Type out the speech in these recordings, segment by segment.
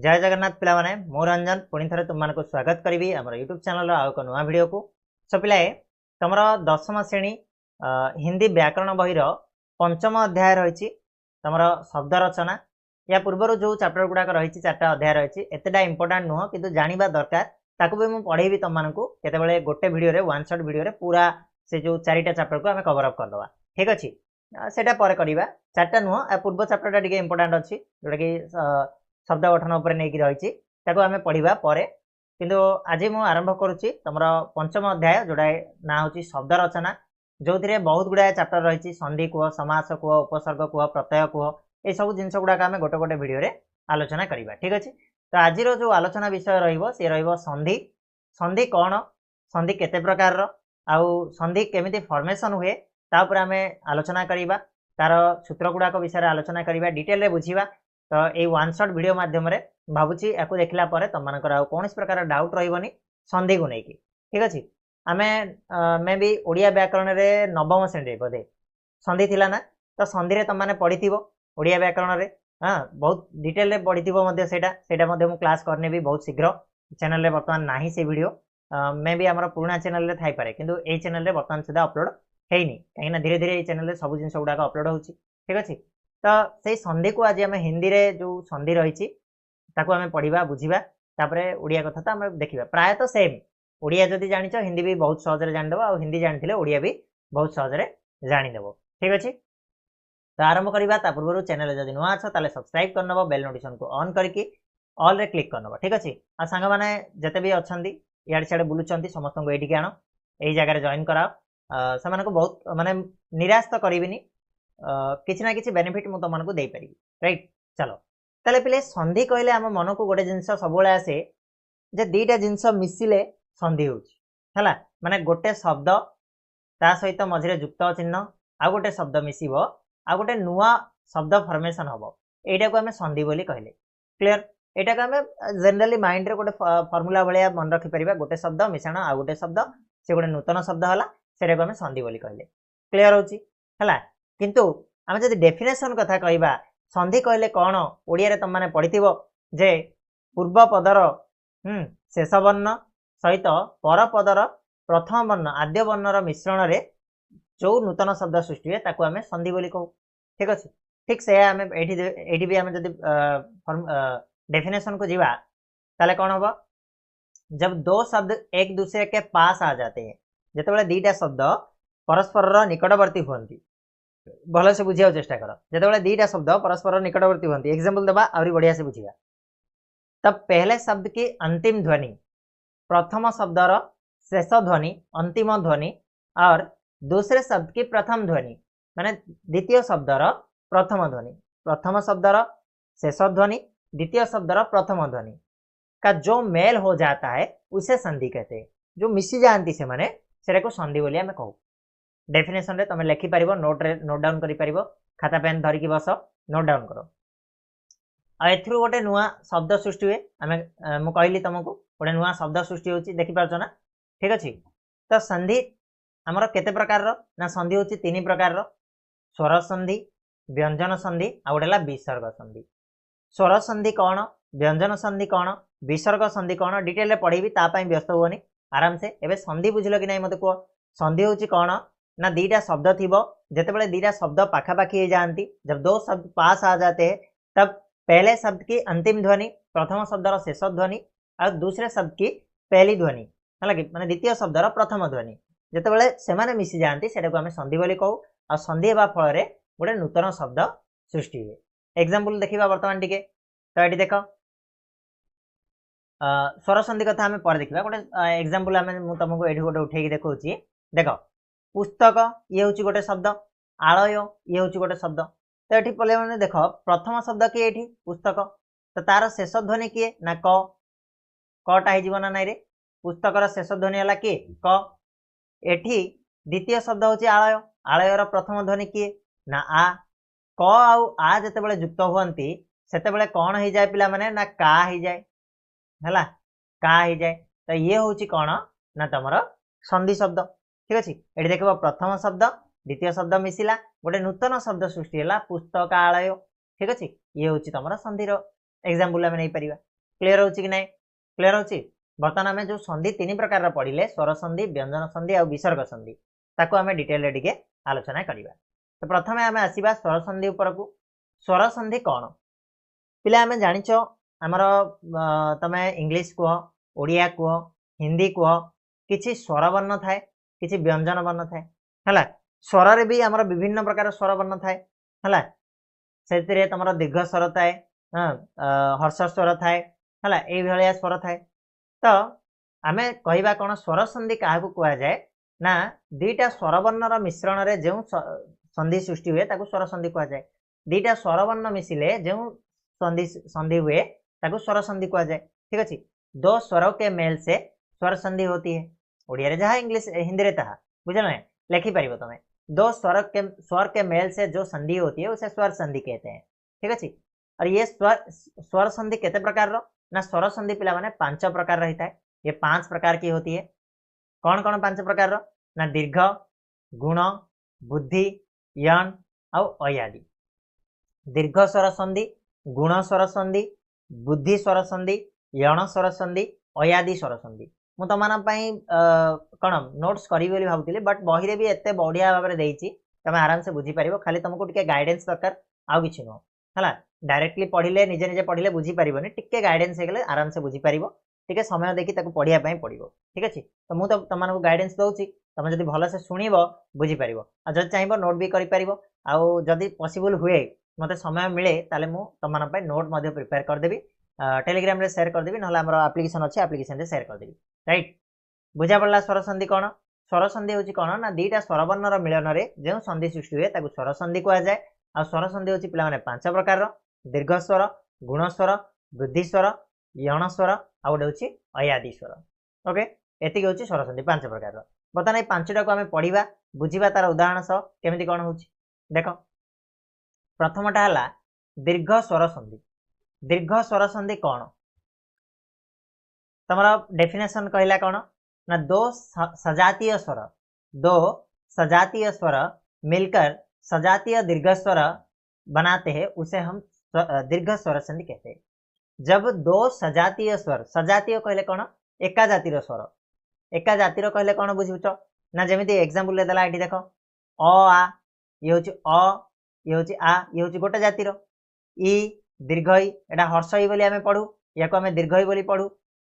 जय जगन्नाथ पिला माने मो रंजन पुणी थे तुम मानक स्वागत करी आम यूट्यूब चैनल आउ एक नुआ वीडियो को। सो पिलाए तुम दशम श्रेणी हिंदी व्याकरण बहीर पंचम अध्याय रही तुम शब्द रचना या पूर्वर जो चैप्टर गुड़ाक रही चार्टा अध्याय रही एतटा इंपोर्टाट नुह कि जाना दरकार ताकू भी मुझे पढ़ेबी तुम मानक केतबेले गोटे वीडियो वन शॉट वीडियो पूरा से जो चारिटा चैप्टर को आम कवर अप करदे। ठीक अच्छे सेटा पर करवा चार्टा नुह पूर्व चैप्टर टी इंपोर्टाट अच्छी जोटा कि शब्द गठन उपर नहीं रही आम पढ़ा पर किंतु आज मु आरंभ करुच्ची तुम पंचम अध्याय जोड़ा ना हूँ शब्द रचना जो थे बहुत गुड़ाए चैप्टर रही संधि कह समास कह उपसर्ग कह प्रत्यय कह ये सब जिन गुड़ाक आम गोटे गोटे वीडियो आलोचना करवा। ठीक अच्छे तो आज जो आलोचना विषय सी संधि संधि कौन संधि केते प्रकार आउ संधि केमिति फॉर्मेशन हुए तापर आम आलोचना करवा तार सूत्र गुड़ाक विषय आलोचना करवा डिटेल बुझा। तो ये वन शॉट वीडियो माध्यम भावुची या देखला तुम मानकर कौन प्रकार डाउट रही संधि को लेकिन। ठीक अच्छे आम मे भी ओडिया व्याकरण में नवम श्रेणी बोधे संधि थिला ना तो संधि रे तुम मैंने पढ़ी ओडिया व्याकरण में हाँ बहुत डिटेल पढ़ी से क्लास करने भी बहुत शीघ्र चैनल रे बर्तमान नाही से वीडियो मे भी आम पुराना चैनल रे थाई पारे किंतु ए चैनल रे बर्तमान सुधा अपलोड हैनी कहीं धीरे धीरे ये चैनल सब जिन गुड़ाक अपलोड होची। ठीक अच्छे तो से संधि को आज आम हिंदी रे जो संधि रही आम पढ़ा बुझा तापर ओडिया कथा तो आम देखा प्रायतः सेम ओडिया जदि जानिच हिंदी भी बहुत सहज जानीदेव आ हिंदी जानी ओडिया भी बहुत सहज जानीदेव। ठीक अच्छे तो आरंभ करवा पूर्व चैनल जब नुआ अच्छ ताले सब्सक्राइब करनब बेल नोटिफिकेशन को ऑन करके ऑल रे क्लिक करनब। ठीक अच्छे आ सांग माने जते भी अच्छा इाड़े सियाड़े बुलूँ समस्त को ये आण यही जगह जॉइन कराओ से बहुत माने निराश तो करी किसी ना किसी बेनिफिट मुझे तुमको दे पारि। राइट चलो ताले पिले संधि कहले आम मन को गोटे जिनस सब आसे जे दीटा जिनस मिसिले संधि होला माने गोटे शब्द ता सहित मझे जुक्त चिन्ह आ गोटे शब्द मिसिब आ गोटे नुआ शब्द फॉर्मेशन हम यहाँ को आम संधि बोली कहले क्लियर। यहाँ को आम जनरली माइंड रे गोटे फॉर्मूला भाया मन रखिपर गोटे शब्द मिश्रण आ गोटे शब्द से गोटे नूतन शब्द है से आम संधि बोली कहले क्लियर होला। किंतु आम जब डेफिनेशन कथा कहवा संधि कहले कौन ओडिया तुम मैंने पढ़ी जे पूर्व पदर शेष वर्ण सहित पर पदर प्रथम वर्ण आद्य वर्णर मिश्रण रे जो नूतन शब्द सृष्टि हुए ताकू आम संधि बोली कहू। ठीक अच्छे ठीक से आम ये भी आम जब डेफिनेशन को जीवा ताले कौन हम जब दो शब्द एक दूसरे के पास आ जाते हैं जिते दीटा शब्द परस्पर निकटवर्ती हुई भल से बुझा चेष्टा कर जो दीटा शब्द परस्पर निकटवर्ती होती एग्जाम्पल दबा आहरी बढ़िया से बुझा तब पहले शब्द की अंतिम ध्वनि प्रथम शब्दर शेष ध्वनि अंतिम ध्वनि और दूसरे शब्द की प्रथम ध्वनि माने द्वितीय शब्दर प्रथम ध्वनि प्रथम शब्दर शेष ध्वनि द्वितीय शब्दर प्रथम ध्वनि का जो मेल हो जाता है उसे संधि कहते हैं। जो मिसी जाती से माने सेटा को संधि बोली आम कहू। डेफिनेशन रे तुम लिखिपार नोट डाउन कर खाता पेन धरिकी बस नोट डाउन कर एथु गोटे नुआ शब्द सृष्टि हुए आम मु कहली तुमको गोटे नुआ शब्द सृष्टि होची देखि पारछ ना। ठीक अच्छे तो संधि आमर केते प्रकार ना संधि होची तीन प्रकार स्वर संधि व्यंजन संधि आ गोटे विसर्ग संधि। स्वर संधि कौन व्यंजन संधि कौन विसर्ग संधि कौन डिटेल पढ़ी तापाई व्यस्त हुआ आराम से एवं संधि बुझल कि नहीं मत कह संधि होची कौन ना दीटा शब्द थी जिते दीटा शब्द पाखापाखी जाती जब दो शब्द पास आ जाते हैं तब पहले शब्द की अंतिम ध्वनि प्रथम शब्दर शेष ध्वनि और दूसरे शब्द की पहली ध्वनि है कि मैंने द्वितीय शब्दर प्रथम ध्वनि जिते से मिसी जाती से आम संधि बोली कहू आ संधि होगा फल गोटे नूतन शब्द सृष्टि हुए। एग्जाम्पल देखा बर्तमान टिके तो ये देख स्वर संधि कथा आम पर देखा गोटे एग्जाम्पल आम तुमको ये गोटे उठे देखा देख पुस्तक ये हूँ गोटे शब्द आलय ये हूँ गोटे शब्द तो ये पढ़े मैंने देख प्रथम शब्द किए ये पुस्तक तो तार शेष ध्वनि किए ना कटा हो ना नाई रे पुस्तकर शेष ध्वनि है किए क एठी द्वितीय शब्द हूँ आलय आलयर प्रथम ध्वनि किए ना आ क आ जिते जुक्त हुंती से कौन हो जाए पिला माने ना का हो जाए है का हो जाए तो ये हूँ कौन ना तुम संधि शब्द। ठीक अच्छे ये देख प्रथम शब्द द्वितीय शब्द मिसिला गोटे नूतन शब्द सृष्टि है पुस्तकालय। ठीक अच्छे ये हूँ तुम संधिर एग्जाम्पल आम नहीं पार क्लियर होची कि नहीं क्लियर होची बर्तमान आम जो संधि तीन प्रकार पढ़ले स्वर संधि व्यंजन संधि और विसर्ग संधि ताको आम डिटेल रे टिके आलोचना करबा तो प्रथम आम आसीबा स्वर संधि ऊपर को स्वर संधि कौन पिला आम जानिछ आमर तमे इंग्लिश कह ओडिया कह हिंदी कह किछि स्वर वर्ण थाए किछि व्यंजन वर्ण थाए हला स्वर रे भी आमर विभिन्न प्रकार स्वर वर्ण थाए हला सेतिरे तमर दीर्घ स्वर थाए हर्ष स्वर थाए हला एई भलिया स्वर थाए तो आमे कहिबा कोन स्वर संधि काहाकू कुआ जाए ना दुईटा स्वर वर्णर मिश्रण रे जो संधि सृष्टि हुए ताकू स्वर संधि कुआ जाए दुईटा स्वर वर्ण मिसिले जो संधि हुए ताकू स्वर संधि कुआ जाए ठीक अछि दो स्वरों के मेल से स्वर संधि होती है ओडिया रे जहा इंग्लिश हिंदी रे ताहा बुझल नै लिखि परिबो तमे दो स्वर के मेल से जो संधि होती है उसे स्वर संधि कहते हैं ठीक अछि और ये स्वर संधि कितने प्रकार रो ना स्वर संधि पिला माने पांच प्रकार रहता है ये 5 प्रकार की होती है कौन कौन 5 प्रकार रो ना दीर्घ गुण बुद्धि यण और अयादि दीर्घ स्वर संधि गुण स्वर संधि बुद्धि स्वर संधि यण स्वर संधि अयादि स्वर संधि मु तमान पई कोन नोट्स करी बोली भाबुतिले बट बही रे भी एते बढ़िया भाबरे देइची तमे आराम से बुझी परिबो खाली तुमको टिके गाइडेंस दरकार आ किछि न हला डायरेक्टली पढ़िले निजे निजे पढ़िले बुझी परिबोनी टिके गाइडेंस हे गेले आराम से बुझी परिबो टिके समय देखि ताको पढ़िया पई पड़िबो ठीक अछि तो मु तो तमान को गाइडेंस दउची तमे जदी भलो से सुनिबो बुझी परिबो आ जदी चाहिबो नोट भी करि परिबो आ जदी पॉसिबल हुए मते समय मिले ताले मु तमान पई नोट मध्ये प्रिपेयर कर देबी टेलीग्राम रे शेयर कर देबी नहले हमर एप्लीकेशन अछि एप्लीकेशन रे शेयर कर देबी राइट बुझा पड़ला स्वर संधि कोन स्वर संधि होची कोन ना दुईटा स्वर वर्णर मिलन रे जो संधि सृष्टि हुए ताकू स्वर संधि कुआ जाए आ स्वर संधि होची पिला माने 5 प्रकार रो दीर्घ स्वर गुण स्वर वृद्धि स्वर यण स्वर आ गोटे होची अयादि स्वर ओके एतिक होची स्वर संधि 5 प्रकार रो बता नै 5टा को हमें पढिबा बुझिबा तार उदाहरण सह केमिति कोन होची देखो प्रथमटा हला दीर्घ स्वर संधि कोन तमरा डेफिनेशन कहला कोन ना दो सजातीय स्वर मिलकर सजातीय दीर्घ स्वर बनाते हैं उसे हम दीर्घ स्वर संधि कहते हैं जब दो सजातीय कहले कोन एका जातिर स्वर एका जातिर कहले कोन बुझिबुच ना जेमिति एग्जांपल ले देला एठी देखो अ आ ये होची अ ये होची आ ये होची गोटे जातिर ई दीर्घ ई एटा हर्ष ई बोली हमें पढू याको हमें दीर्घ ई बोली पढू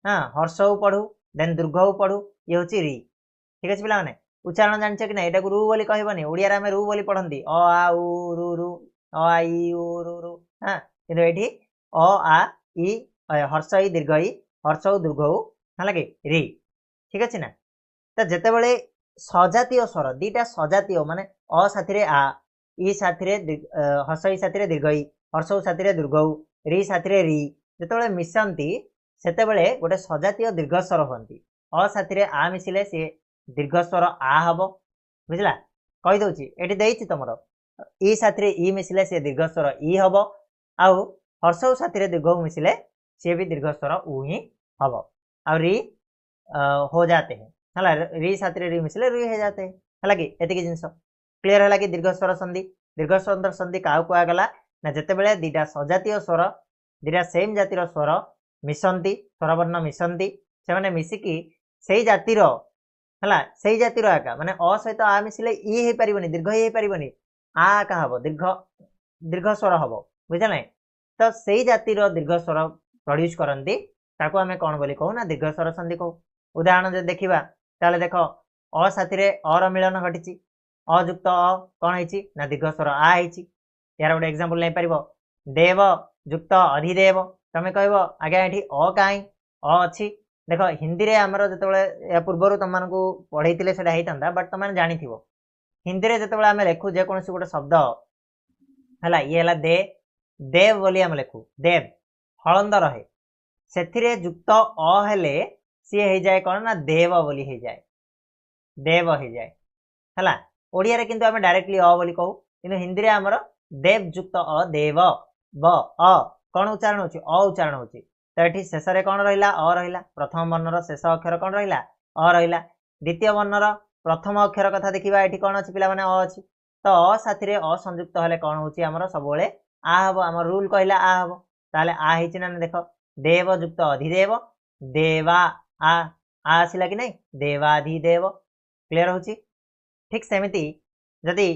हां हर्ष उ पढू देन दीर्घ उ पढू ये होची री ठीक अछि पिला माने उच्चारण जानछ कि नै एटा को रू बोली कहबनी ओडिया रे हमें रू बोली पढंती अ आ उ रू रू अ आ ई उ रू रू हां किंतु एठी अ आ ई हर्ष ई दीर्घ ई हर्ष उ दीर्घ उ हला कि री ठीक अछि ना त जेते बेले सजातीय स्वर दीटा सजातीय माने अ साथी रे आ ई साथी रे हर्ष ई साथी रे दीर्घ ई हर्ष उ साथी रे दीर्घ उ री साथी रे री जेते बेले मिसंती सेते बेले गोटे सजातीय दीर्घ स्वर होंती अ साथी रे आ मिसिले से दीर्घ स्वर आ हबो बुझला कहि दउची एठी देइची तमरो ई साथी रे ई मिसिले से दीर्घ स्वर ई हबो आ हर्ष उ साथी रे दीर्घ उ मिसिले से भी दीर्घ स्वर उ ही हबो आ री हो जाते हैं हला री साथी रे री मिसिले री हो जाते हैं हला कि एतिकी जिंस क्लियर हला कि दीर्घ स्वर संधि काउ कुआ गला ना जेते बेले दीटा सजातीय स्वर दीटा सेम जातिर स्वर मिसंती स्वर वर्ण मिसंती से माने मिसिकी सेही जातिर हला सेही जातिर आका माने अ सहित आ मिसिले ई हे परिबनी दीर्घ हे परिबनी आ का हबो दीर्घ स्वर हबो बुझा नै तो सेही जातिर दीर्घ स्वर प्रोड्यूस करंती ताको हमें कोन बोली कहू ना दीर्घ स्वर संधि कहू उदाहरण जे देखिबा ताले देखो अ साथी रे अ रो मिलन घटिची अ युक्त अ कोन हेची ना दीर्घ स्वर आ हेची यार गोटे एग्जांपल नै परिबो देव युक्त अधिदेव तमे कहबो आगे एठी अ काई अ अछि देखो हिंदी रे हमरो जतबेले या पूर्वरु तमन को पढैतिले सेटा हेतंदा बट तमन जानिथिबो हिंदी रे जतबेले हमें लेखु जे कोनसी गोटे शब्द हला ये हला देव बोली हम लेखु देव हळंद रहे सेथिरे युक्त अ हेले सी हे जाय कोन ना देव बोली हे जाय देव हे जाय हला ओडिया रे किंतु हमें डायरेक्टली अ बोली कहू किंतु हिंदी रे हमरो देव युक्त अ देव ब अ कोन उच्चारण होची अ उच्चारण होची तो एठी शेष रे कोन रहिला अ रहिला प्रथम वर्णर शेष अक्षर कोन रहिला अ रहिला द्वितीय वर्णर प्रथम अक्षर कथा देखिबा एठी कोन अछि पिला माने अ अछि तो अ साथी रे अ संयुक्त हले कोन होची हमरो सब बेले आ हबो हमर रूल कहला आ हबो ताले आ हेची ना देखो देव जुक्त अधिदेव देवा आ आसिला कि नहीं देवाधिदेव क्लियर होची ठीक सेमिति जदि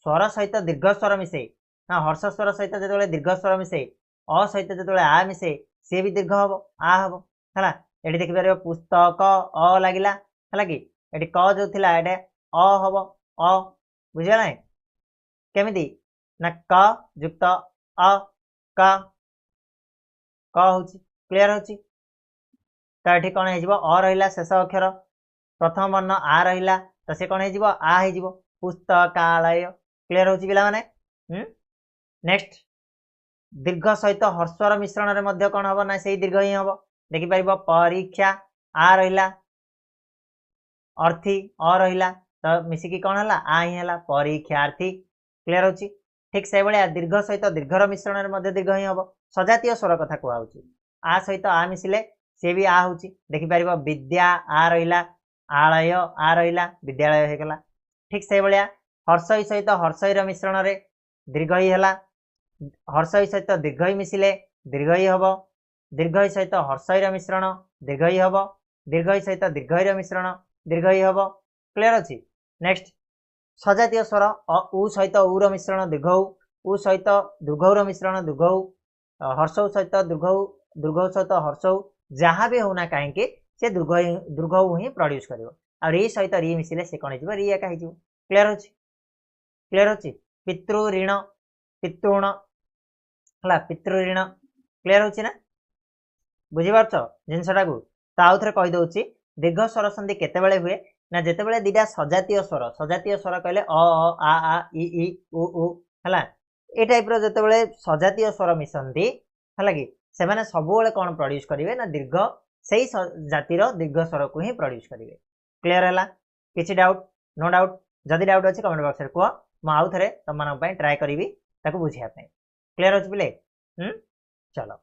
स्वर सहित दीर्घ स्वर मिसे ना हर्ष स्वर सहित जो दीर्घ स्वर मिसे अ सहित जो आ मिसे सी भी दीर्घ हम आ हम है ये देखिपर पुस्तक अ लगिला है कि ये क जो थिला ये अ हम अ बुझे केमिति ना क जुक्त अ क क होची क्लियर होची तो ये कौन हो अ रहा शेष अक्षर प्रथम वर्ण आ रहा तो सी कौन हो आ हो पुस्तकालय क्लियर होची पिला माने नेक्स्ट दीर्घ सहित हर्षर मिश्रण में कौन हम ना से दीर्घ ही हम देखिपर परीक्षा आ रहा अर्थी अ रहा तो मिसिकी कौन है आ ही है परीक्षार्थी क्लियर होची ठीक से भाया दीर्घ सहित दीर्घर मिश्रण में दीर्घ ही हम सजातीय स्वर कथा कहु आ सहित आ मिसिले सी भी आ हूँ देखिपर विद्या आ रहा आलय आ रहा विद्यालय होगला ठीक से भाया हर्षई सहित हर्षईर मिश्रण में दीर्घ ही है हर्षई सहित दीर्घ ही मिसिले दीर्घ ही हम दीर्घ सहित हर्षईर मिश्रण दीर्घ ही हम दीर्घ सहित दीर्घईर मिश्रण दीर्घ ही हम क्लियर अच्छी नेक्स्ट सजातीय स्वर उ सहित उर मिश्रण दीर्घ उ सहित दीर्घर मिश्रण दीर्घ हर्ष सहित दीर्घ सहित हर्ष जहाँ भी होना कहीं से दीर्घ ही प्रोड्यूस कर री सहित री मिसिले से कौन हो री एका हो क्लियर अच्छी क्लियर अच्छी पितृ ऋण पितृण है पितृ ऋण क्लियर होची ना बुझीपारछ जिनसटा को तो आउ थे कहीदे दीर्घ स्वर संधि केतेबेले हुए ना जितेबाला दीटा सजातीय स्वर कहले आ इ उ है ये टाइप जितेबाला सजातीय स्वर मिशंती है कि से सबुले कौन प्रोड्यूस करेंगे ना दीर्घ से जातिर दीर्घ स्वर को ही प्रोड्यूस करेंगे क्लियर है किसी डाउट नो डाउट जदि डाउट अच्छे कमेंट बॉक्स में कह आउ थे तुम ट्राए करी बुझापी क्लियर अच्छे पिले चलो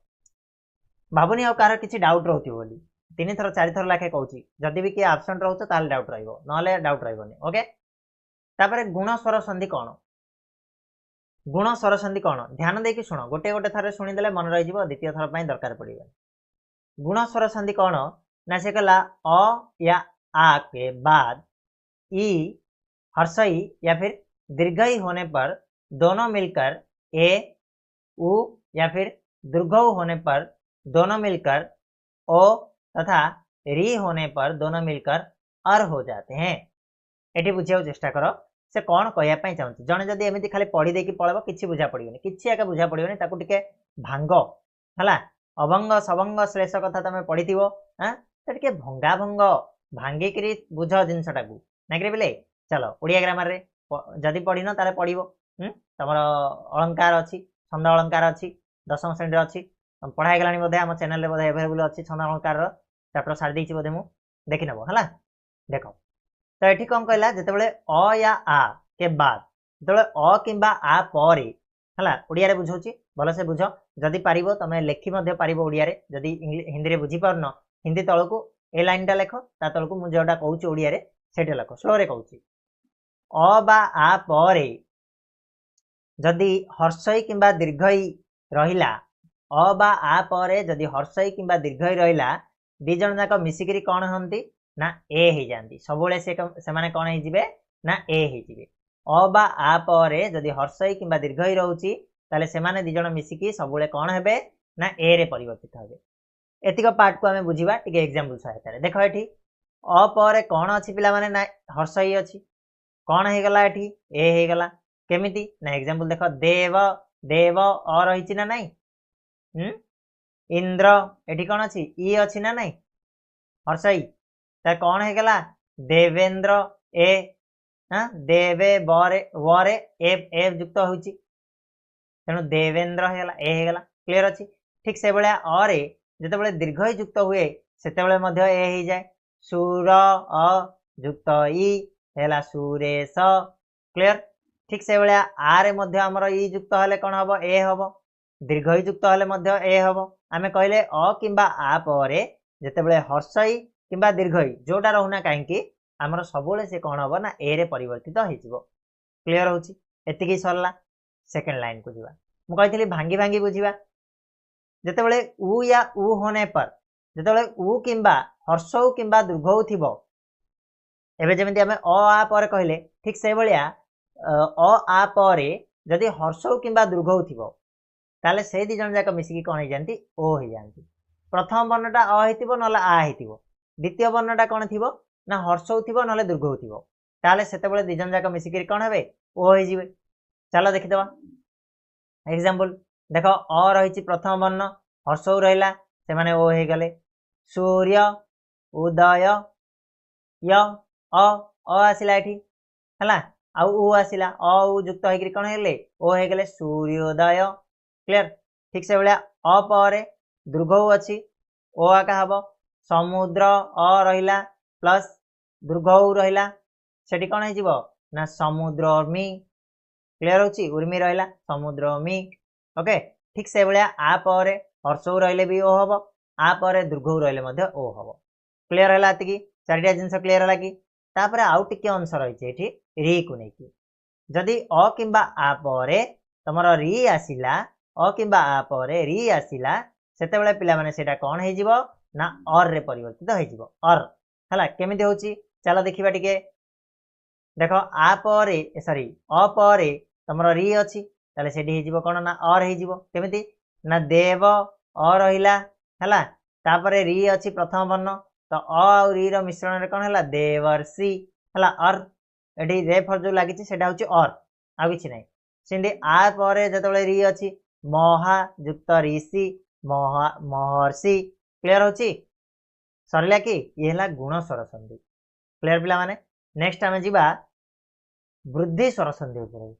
भावुनी आ कार किसी डाउट रोचे बोली 3 थर 4 थर लाखे कहूँ जदि भी किए आबसेंट रोच ताल डाउट रहा डाउट रही ओके तापर गुण स्वर संधि कौन गुण स्वर संधि कौन ध्यान देकी शुण गोटे गोटे थर शुणीदे मन रही द्वितीय थर पर दरकार पड़े गुण स्वर संधि कौन ना से कहला अ या आ के बाद ई हर्षई या फिर दीर्घई होने पर दोनों मिलकर ए उ या फिर दीर्घ होने पर दोनों मिलकर ओ तथा री होने पर दोनों मिलकर अर हो जाते हैं ये बुझा चेष्टा कर से कौन कहवाई चाहूँ जड़े जदि एमती खाली पढ़ी देकी पड़ेब कि बुझा पड़ोनी किसी एका बुझा पड़ोनी टे भांग है अभंग सबंग श्लेष कथा तुम पढ़ी थो हाँ तो टे भंगा भंग भांगिक बुझ जिनसटा को नाकि बोले चलो ओडिया ग्रामर रे जदि पढ़ी ताले पढ़ तुम अलंकार अच्छी छंद अलंकार अच्छी 10वीं श्रेणी अच्छी पढ़ाई गलानी बोधे आम चैनल बोधे एभेलेबल अच्छी छंद अलंकार चैप्टर सारी देती बोधे मुझे देखी नब है देख तो ये कौन कहला जिते अ या आ के बाद जो अ कि आ पर है ओडिया बुझाऊँ भलसे बुझ जदि पार तुम लेखि पार ओडिया जदि हिंदी में बुझीपारन हिंदी तलू ए लाइन टा लेख ता तलू मुझे जोटा कहूँ ओडिया से लेख स्लोरे कहूँ अ बा आ पर जदि हर्षई कि दीर्घई रहिला अ बा आ पर जदि हर्षई कि दीर्घई रहिला दी जन जाक मिसिकी कौन हंती ना ए हो जाती सब से कौन हो ना ए हो अ बा आ पर जदि हर्षई कि दीर्घई रोचे ताले से दी जन मिसिकी सब कौन हे ना ए रे परिवर्तित हे एतिक पार्ट को आम बुझा टे एग्जाम्पल सहायता देख ये अ पर कौन अच्छी पिला माने ना हर्षई अच्छी कौन हो गला ए हो गला केमिति ना एग्जाम्पल देख देव देव अ रही ना नाई इंद्र एठी कौन अच्छी ई अच्छी ना नाई हर्षई ता कौन हो गला देवेंद्र ए हाँ देवे वरे वरे ए युक्त होची तेणु देवेंद्र होगला ए होगला क्लियर अच्छी ठीक से भाया अरे जिते दीर्घ युक्त हुए से ए हो जाए सुर अ युक्त ई है सुरेश क्लियर ठीक से भाया आरे आमर ई युक्त हेले कौन हम ए हम दीर्घ युक्त हेले ए हम आम कहले अ कि आ पर जिते हर्षई कि दीर्घई जोटा रोना कहीं आमर सब से कौन हम ना ए रे परिवर्तित हो क्लियर होची एतिकी सरला सेकेंड लाइन को जीवा मु कही भांगी भांगी बुझीबा जेतेबेले उ या उ होने पर जेतेबेले उ किंबा हर्षौ किंबा दीर्घौ थिबो एबे जेमिति हमें अ आ पर कहले ठीक से भलिया अ आ पर जदि हर्षौ किंबा दीर्घौ थिबो ताले से दी जन जाक मिसिकी कोन हे जानती ओ हे जानती प्रथम वर्णटा अ हेतिबो नले आ हेतिबो द्वितीय वर्णटा कोन थिबो ना हर्षौ थिबो नले दीर्घौ थिबो ताले सेतेबेले दी जन जाक मिसिकी कोन हेबे ओ हे जिवे चलो देखि दवा एग्जांपल देखो अ रहिछि प्रथम वर्ण हर्षौ रहिला से माने ओ हे गले सूर्य उदय य अ आसिला एठी हला आ उ आसिला अ उ युक्त होइकरी कोन हेले ओ हे गले सूर्योदय क्लियर ठीक से भलिया अ पर दीर्घौ अछि ओ आका हबो समुद्र अ रहिला प्लस दीर्घौ रहिला सेठी कोन हे जिवो ना समुद्रमी क्लियर होछि उर्मी रहिला समुद्रमी ओके ठीक से भलिया आ पर हर्षौ रहिले भी ओ हबो आ पर दीर्घौ रहिले मध्ये ओ हबो क्लियर हला अतिकी चारिटा जिंस क्लियर हला की तापर आउ टिके अंश रहिछि एठी री को नेकी जदि अ किंबा आ पर तमर री आसिला अ किंबा आ पर री आसिला सेते बेले पिला माने सेटा कोन हे जिवो ना और रे परिवर्तित हे जिवो और हला केमिति होछि चलो देखिबा टिके देखो आ पर सॉरी अ पर तमर री अछि ताले सेठी हे जिवो कोन ना और हे जिवो केमिति ना देव अ रहिला हला तापर री अछि प्रथम वर्ण तो अ और री रो मिश्रण रे कोन हला देवर्षि हला और एठी रे फर जो लागिछि सेटा होछि और आ किछि नै सिंदी आ पर जतबेले री अछि महा युक्त ऋषि महा महर्षि क्लियर होछि सरला कि ये हला गुण स्वर संधि क्लियर पिला माने नेक्स्ट हमें जिबा वृद्धि स्वर संधि ऊपर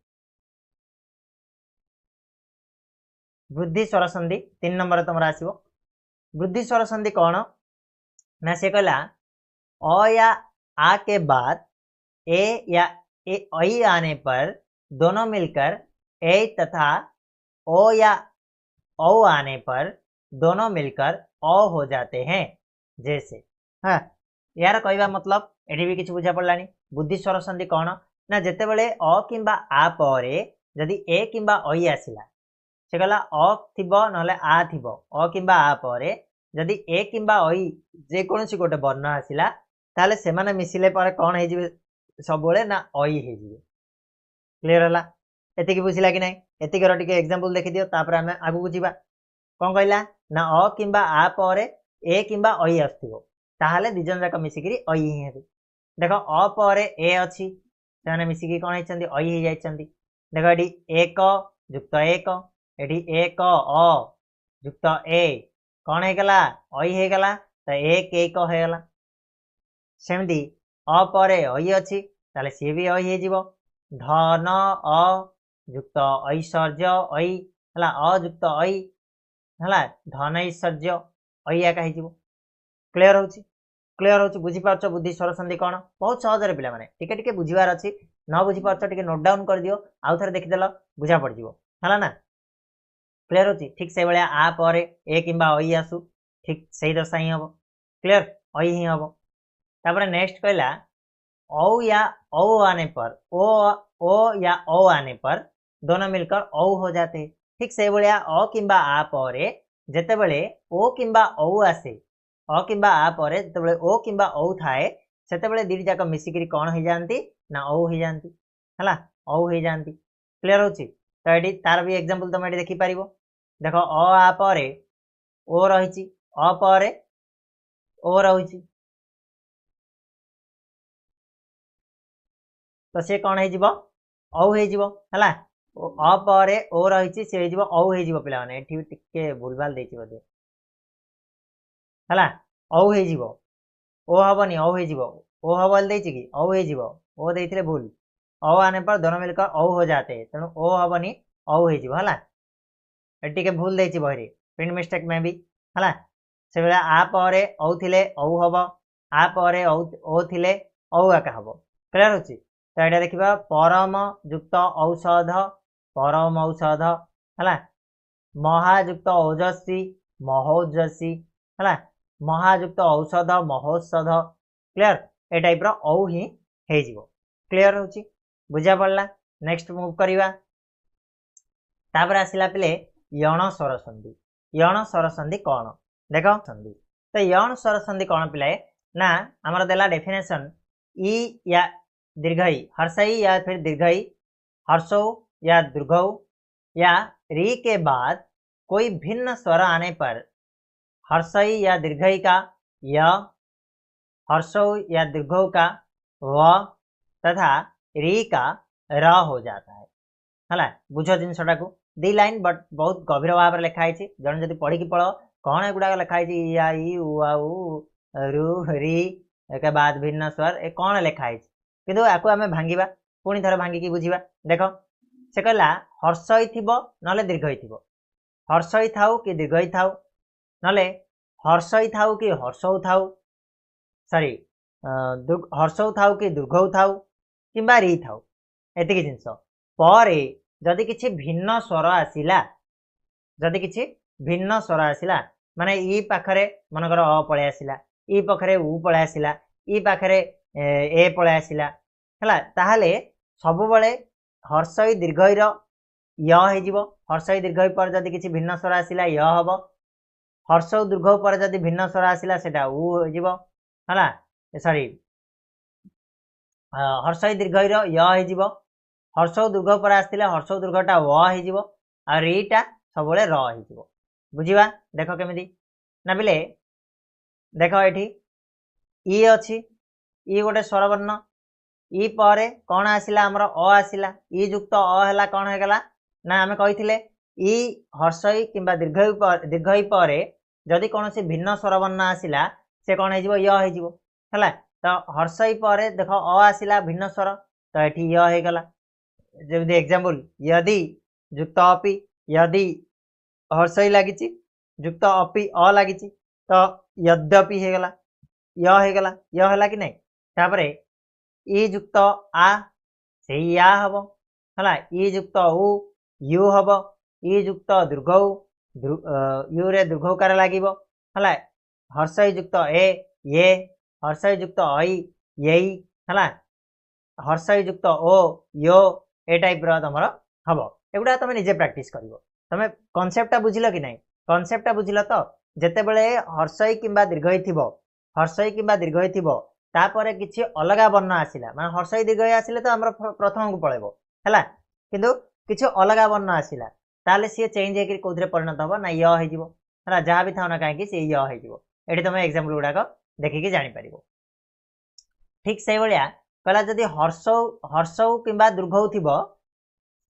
वृद्धि स्वर संधि 3 नंबर तमरा आसीबो वृद्धि स्वर संधि कोन ना से कहला अ या आ के बाद ए या ऐ आने पर दोनों मिलकर ए तथा ओ या औ आने पर दोनों मिलकर अ हो जाते हैं जैसे हाँ यार कहवा मतलब एठी भी किछ बुझा पड़लानी बुद्धि स्वर संधि कोन ना जेते बेले अ किंबा आ परे जदि ए किंबा ऐ आसिला से कहला अ थिबो नले आ थिबो अ किंबा आ परे जदि ए किंबा ऐ जे कोनसी गोटे वर्ण आसिला ताले से माने मिसिले पर कोन हे जिवे सबोले ना ऐ हे जिवे क्लियर हला एति कि बुझिला कि नै एति कर टिके एग्जांपल देखि दियो तापर हमें आगु बुझिबा कोन कहला ना अ किंबा आ परे ए किंबा ऐ आस्थिबो ताहाले दी जन जाक मिसिकरी ऐ ही हेबे देखो अ परे ए अछि ताने मिसिकी कोन हेचंदी ऐ ही जाइचंदी देखो एडी 1 युक्त 1 एडी 1 अ युक्त ए कोन हे गला ऐ हे गला त 1 1 हे गला सेमदी अ परे ऐ अछि ताले सी भी ऐ हे जिवो धन अ युक्त ऐश्वर्य ऐ हला अ युक्त ऐ हला धन ऐश्वर्य ऐ आका हे जिवो क्लियर होची बुझी पारछ बुद्धि स्वर संधि कोन बहुत सहज रे पिला माने टिके टिके बुझिबार अछि न बुझी पारछ टिके नोट डाउन कर दियो आउ थरे देखि देलो बुझा पड़ जिवो हला ना क्लियर होची ठीक से बेले आ परे ए किंबा ऐ आसु ठीक सही दशा ही हबो क्लियर ऐ ही हबो तापर नेक्स्ट कहला औ या औ आने पर ओ या औ आने पर दोनों मिलकर औ हो जाते हैं ठीक से बेले अ किंबा आ परे जेते बेले ओ किंबा औ आसे अ किंबा आ परे जेते बेले ओ किंबा औ थाए सेते बेले दी जाक मिसिकरी कोन हो जानती ना औ हो जानती हला औ हो जानती क्लियर होची तो एडी तार भी एग्जांपल तुम एडी देखि पारिबो देखो अ आ परे ओ रहिची अ परे ओ रहिची तो से कोन हे जिवो औ हे जिवो हला अ परे ओ रहिची से हे जिवो औ हे जिवो पिला माने एठी टिके भूलभाल देछि बदे हला औ हे जिवो ओ हबनी औ हे जिवो ओ हबल देछि कि औ हे जिवो ओ देथिले भूल औ आने पर दोनों मिलकर औ हो जाते हैं तेणु ओ हबनी औ हे जिवो हला एटी के भूल देछि बहरी प्रिंट मिस्टेक में भी हला से बेला आ परे औ थिले औ हबो आ परे ओ थिले औ आका हबो क्लियर होची तो एटा देखिबा परम युक्त औषध परम औषध हला महायुक्त ओजस्वी महोजस्वी हला महायुक्त औषध महोषध क्लियर ए टाइप रो औ ही हे जिवो क्लियर होची बुझा पड़ला नेक्स्ट मूव करिवा तापर आसिला पिले यण स्वर संधि यण स्वर संधि कौन देख संधि तो यण स्वर संधि कौन पिलाए ना आमर देला डेफिनेशन ई या दीर्घई हर्षई या फिर दीर्घई हर्षौ या दीर्घौ या री के बाद कोई भिन्न स्वर आने पर हर्षई या दीर्घई का य हर्षौ या दीर्घौ का व तथा री का र हो जाता है हला बुझ जिनसटा को दी लाइन बट बहुत गभीर भाव में लिखाई जन जब पढ़ी पढ़ कौन एगुड़ा लिखाई या ई उ आ उ रु री के बाद भिन्न स्वर ए कौन लिखाई किंतु याकू आम भांगा पुणी थर भांगिकी बुझा देख से कहला हर्षई थी ना दीर्घई थी हर्षई थाऊ कि दीर्घई थाऊ ना हर्षई थाऊ कि हर्षौ थाऊ सॉरी हर्षौ थाऊ कि दीर्घौ थाऊ कि री थाऊ एतिक जिनस पर जदि किछि भिन्न स्वर आसिला जदि किछि भिन्न स्वर आसिला माने ई पाखरे मनकर अ पळे आसिला ई पाखरे उ पळे आसिला ई पाखरे ए पळे आसिला हला ताहाले सब बळे हर्षई दीर्घई रो य हे जिवो हर्षई दीर्घई पर जदि किछि भिन्न स्वर आसिला य हबो हर्षौ दीर्घौ पर जदि भिन्न स्वर आसिला सेटा उ हो जिवो हला सॉरी हर्षई दीर्घई रो य हे जिवो हर्षौ दीर्घ पर आसला हर्षौ दीर्घटा व हो आ रीटा सब र हो बुझा देख केमी ना बिले देख ये ई अच्छी ई गोटे स्वरवर्ण ई पर कौन आसला आमर अ आसला ई युक्त अ है कौन होगला ना आम कही ई हर्षई कि दीर्घई पर जदि कौन सी भिन्न स्वरवर्ण आसला से कौन हो तो हर्षई पर देख अ आसला भिन्न स्वर तो ये होगला जब एग्जाम्पल यदि युक्त अपि यदि हर्षई लगी युक्त अपि अ लगी तो यद्यपि होगला यला कि नहीं तापर ई युक्त आ से या हम है ई युक्त उ यू हम ई युक्त दीर्घ यू रे दीर्घकार लगे है हर्षई युक्त ए ये हर्षई युक्त ऐ यही है हर्षई युक्त ओ यो ए टाइप तुम हम एगुड़ा तुम निजे प्रैक्टिस कर तुम कनसेप्टा बुझल कि नहीं कनसेप्टा बुझल तो जिते बड़े हर्षई कि दीर्घई थी हर्षई कि दीर्घई थी तापर किसी अलग वर्ण आसला मैं हर्षई दीर्घई आसिले तो आम प्रथम को पलैब है किंतु किसी अलग वर्ण आसला ताले सी चेंज होकर कौन परिणत हम ना यो है जहाँ भी था ना कहीं सी यो ये तुम एग्जाम्पल गुड़ाक देखिकी जापर ठीक से भाया कहला जदि हर्षौ कि दीर्घौ थी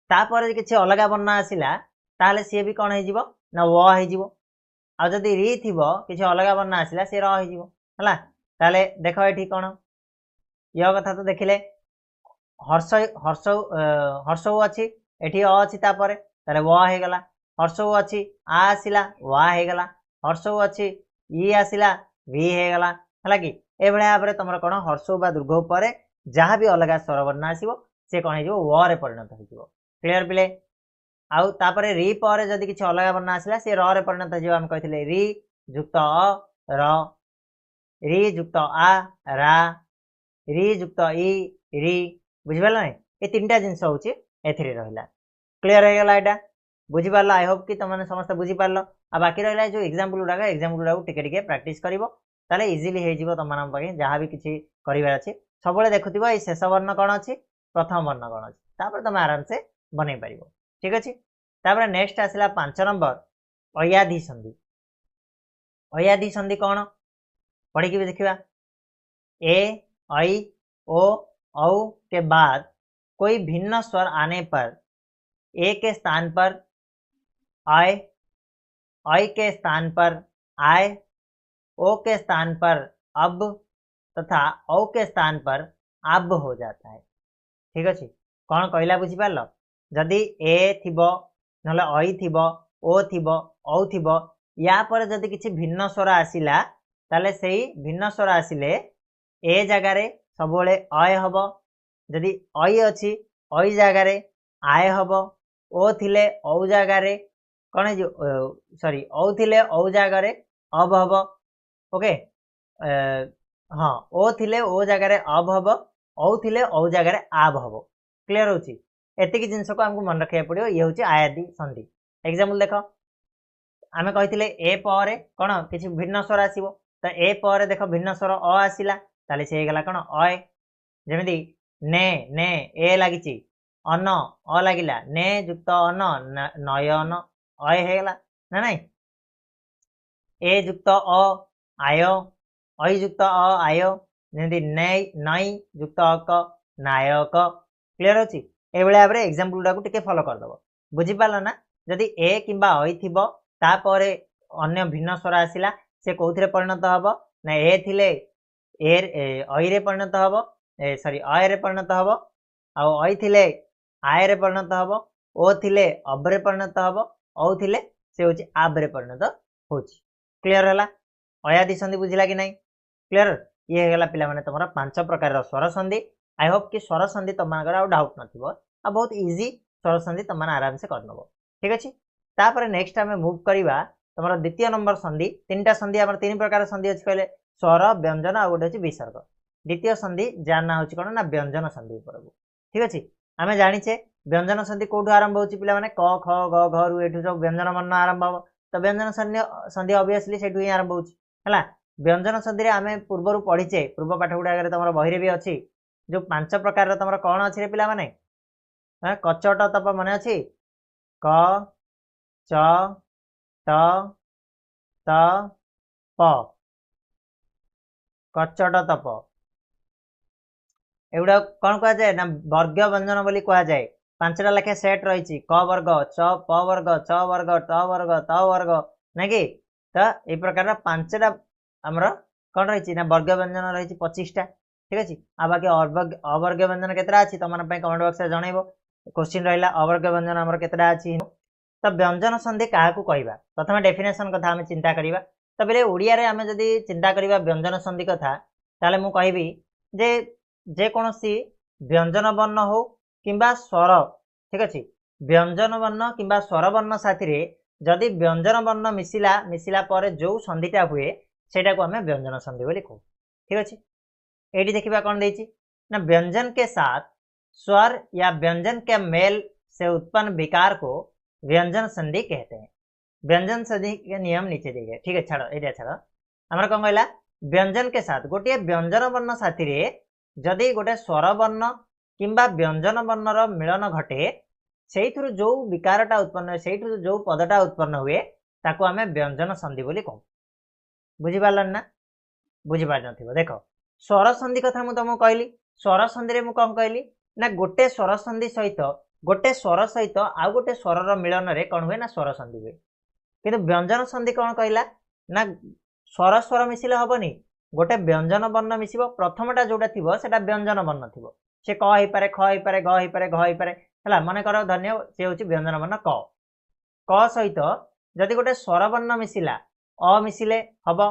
तापर किसी अलग वर्ण आसला ताले सी भी कौन हो ना व हो आ जदि री थी किसी अलग वर्ण आसला सी रहा ताले देख ये कौन य कथा तो देखिले हर्षौ अच्छी एठी अ अच्छी तापर ताले व होगला हर्षौ अच्छी आ आसला वा होगला हर्षौ अच्छी ई आसला वी होगला है कि ए भाव में तुम कौन हर्षौ बा दीर्घ पर जहाँ भी अलग स्वरवर्ण आसो सी कौन हो वे परिणत हो क्लियर पिले आउ तापर री पर जदि किसी अलग वर्ण आसला सी रे परिणत हो आम कही री युक्त अ र री युक्त आ रा री युक्त ई री बुझिपार ना ये तीन टा जिनस हूँ रहा क्लियर होगा यहाँ बुझिपार आई होप कि तुमने समस्त बुझिपार आ बाकी रहा जो एग्जाम्पल गुड़ाक टिके प्रैक्टिस कर इजिली हो तुम पाखे जहाँ भी किसी करार अच्छे सब देखुव ये शेष वर्ण कौन अच्छी प्रथम वर्ण कौन अच्छी तुम आराम से बन पार ठीक अच्छे तापर नेक्स्ट आसला 5 नंबर अयाधि संधि अयाधि संधि कौन पढ़ी भी देखा ए ऐ ओ औ के बाद कोई भिन्न स्वर आने पर ए के स्थान पर आय ऐ के स्थान पर आय ओ के स्थान पर अब तथा औ के स्थान पर अब हो जाता है ठीक अच्छे कौन कहला बुझिपार जदि ए थिबो नले ऐ थिबो ओ थिबो औ थिबो या पर जदि किछि भिन्न स्वर आसिला ताले सेही भिन्न स्वर आसिले ए जगार सब अय हम जदि ऐ अच्छी ऐ जगार आय हम ओ थिले औ जगार कौन सॉरी औ थिले औ जगार अब हम ओके हाँ ओ थिले ओ जगार अब हम औ थिले औ जगार आब हम क्लियर होची एतिक जिनस को हमको मन रखा पड़ो ये हूँ आयाधि संधि एग्जाम्पल देख आमे कहिथिले ए पर कोन किछि भिन्न स्वर आसीबो तो ए पर देखो भिन्न स्वर अ आसीला ताले से गला कोन अय जेमिति ने ने ए लागिछि अन अ लागिला ने युक्त अन नयन अय हे गला ना नहीं ए युक्त अ आय अय युक्त अ आय जेमिति नै नै युक्त अक नायक क्लियर अछि ए बेले भाबरे एग्जांपल गुडा को टिके फॉलो कर दबो बुझि पाला ना जदि ए किंबा अय थिबो ता परे अन्य भिन्न स्वर आसिला से कोउथरे परिणत हबो ना ए थिले ए अय रे परिणत हबो सॉरी अय रे परिणत हबो आ अय थिले आय रे परिणत हबो ओ थिले अब रे परिणत हबो औ थिले से होची आब रे परिणत होची क्लियर हला अयादि संधि बुझिला कि नहीं क्लियर ये हेगला पिला माने तमरा पांच प्रकार स्वर संधि आई होप कि स्वर संधि तमनगर आउ डाउट नथिबो आ बहुत इजी स्वर संधि तमन आराम से करनबो ठीक अछि तापर नेक्स्ट हमें मूव करिवा तमरा द्वितीय नंबर संधि तीनटा संधि हमर तीन प्रकार संधि अछि कहले स्वर व्यंजन आ गोटे अछि विसर्ग द्वितीय संधि जार ना होछि कोन ना व्यंजन संधि ऊपर ठीक अछि हमें जानिछे व्यंजन संधि कोठु आरंभ होछि पिला माने क ख ग घ रु एठु सब व्यंजन वर्ण आरंभ हो तो व्यंजन संधि ऑब्वियसली सेठु ही आरंभ होछि हला व्यंजन संधि रे हमें पूर्वरु पढिचे पूर्व पाठ गुडा रे तमरा बहिरे भी अछि जो पांच प्रकार रो तमरा कोन अछि रे पिला माने कचट तप माने अछि क च त त प कचट तप एगुडा कौन कहा जाए ना वर्ग व्यंजन बोली कहा जाए पांचटा लेखे सेट रही क वर्ग च प वर्ग च वर्ग ट वर्ग त वर्ग ना कि तो ये प्रकार पांचटा आमर कौन रही ना वर्ग व्यंजन रही 25टा ठीक अच्छे आ बाकी अवर्ग व्यंजन केतरा अच्छी तुम कमेंट बॉक्स में जनइब क्वेश्चन रहा अवर्ग व्यंजन आमर केतरा अच्छी तो व्यंजन संधि क्या कहवा प्रथम डेफिनेशन कथा आम चिंता करवा तो बेले ओडिया रे आमे जदि चिंता करवा व्यंजन संधि कथा ताले मु कहबी जे जेकोसी व्यंजन वर्ण हो किंबा स्वर ठीक अच्छे व्यंजन वर्ण किंबा स्वर वर्ण साथी रे जदि व्यंजन वर्ण मिसिला मिसिला पर जो संधिटा हुए सेटा को आमे व्यंजन संधि बोली कहू ठीक अच्छे एटी देखिबा कौन देछि ना व्यंजन के साथ स्वर या व्यंजन के मेल से उत्पन्न विकार को व्यंजन संधि कहते हैं व्यंजन संधि के नियम नीचे दिए गए ठीक है छाड़ो ये छाड़ो हमारा कौन कहला व्यंजन के साथ गोटे व्यंजन वर्ण साथी रे जदि गोटे स्वर वर्ण किंबा व्यंजन वर्ण रो मिलन घटे सेइथुरु जो विकारटा उत्पन्न हुए सेइथुरु जो पदटा उत्पन्न हुए ताको आमे व्यंजन संधि बोली कहू बुझी पारलन ना बुझी पार नथिबो देखो स्वर संधि कथा मु तुमको कहली स्वर संधि रे मु कौन कहली ना गोटे स्वर संधि सहित गोटे स्वर सहित आउ गोटे स्वर रो मिलन रे कौन हुए ना स्वर संधि हुए किंतु व्यंजन संधि कौन कहला ना स्वर स्वर मिसिले हबनी गोटे व्यंजन वर्ण मिसिबो प्रथमटा जोटा थिबो सेटा व्यंजन वर्ण थिबो से क हे पारे ख हे पारे ग हे पारे घ हे पारे हला माने करो धन्य से होची व्यंजन वर्ण क सहित जदि गोटे स्वर वर्ण मिसिला अ मिसिले हबो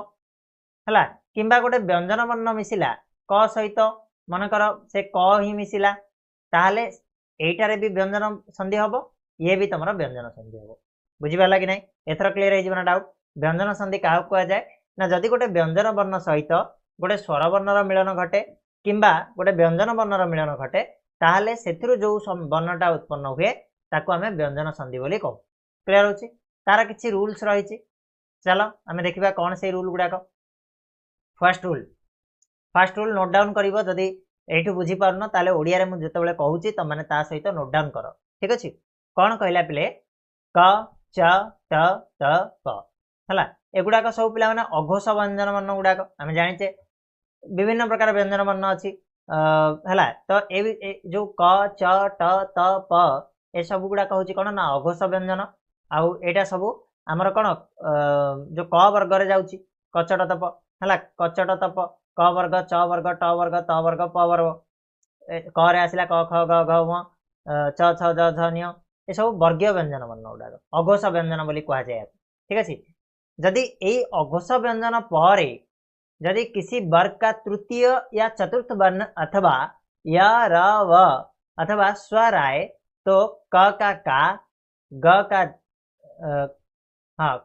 हला किंबा गोटे व्यंजन वर्ण मिसिला क सहित मन करो से क ही मिसिला ताहाले एइटारे भी व्यंजन संधि हबो ये भी तमरा व्यंजन संधि हबो बुझी पाला कि नहीं एथरा क्लियर हे जीवना डाउट व्यंजन संधि काहा कहा जाए ना जदि गोटे व्यंजन वर्ण सहित गोटे स्वर वर्ण मिलन घटे किंबा गोटे व्यंजन वर्ण मिलन घटे ताहाले सेथिरु जो वर्णटा उत्पन्न हुए ताको आमे व्यंजन संधि बोली कहू क्लियर होची तार किछि रूल्स रही चलो आमे देखिबा कौन से रूल गुडाक फर्स्ट रूल नोट डाउन करिवो जदि एठु बुझी पारन ताले ओडिया रे मु जेतेबेले कहूची त माने ता सहित नोट डाउन करो ठीक अछि कौन कहला पिले क च त प हला एगुडाक सब पिला माने अघोष व्यंजन वर्ण गुडाक आमे जानिचे विभिन्न प्रकार व्यंजन वर्ण अछि हला तो ए जो क च त प ए सब गुडा कहूची कोन ना अघोष व्यंजन आउ एटा सब हमर कोन जो क वर्ग रे जाउची कचट तप हला कचट तप क वर्ग च वर्ग ट वर्ग त वर्ग प वर्ग क रे आसिला क ख ग घ म च छ ज झ न्य ए सब वर्गीय व्यंजन वर्ण गुडा अघोष व्यंजन बोली कहा जाए ठीक अछि जदि ए अघोष व्यंजन पर यदि किसी वर्ग का तृतीय या चतुर्थ वर्ण अथवा य र व अथवा स्वर आए तो क का ग का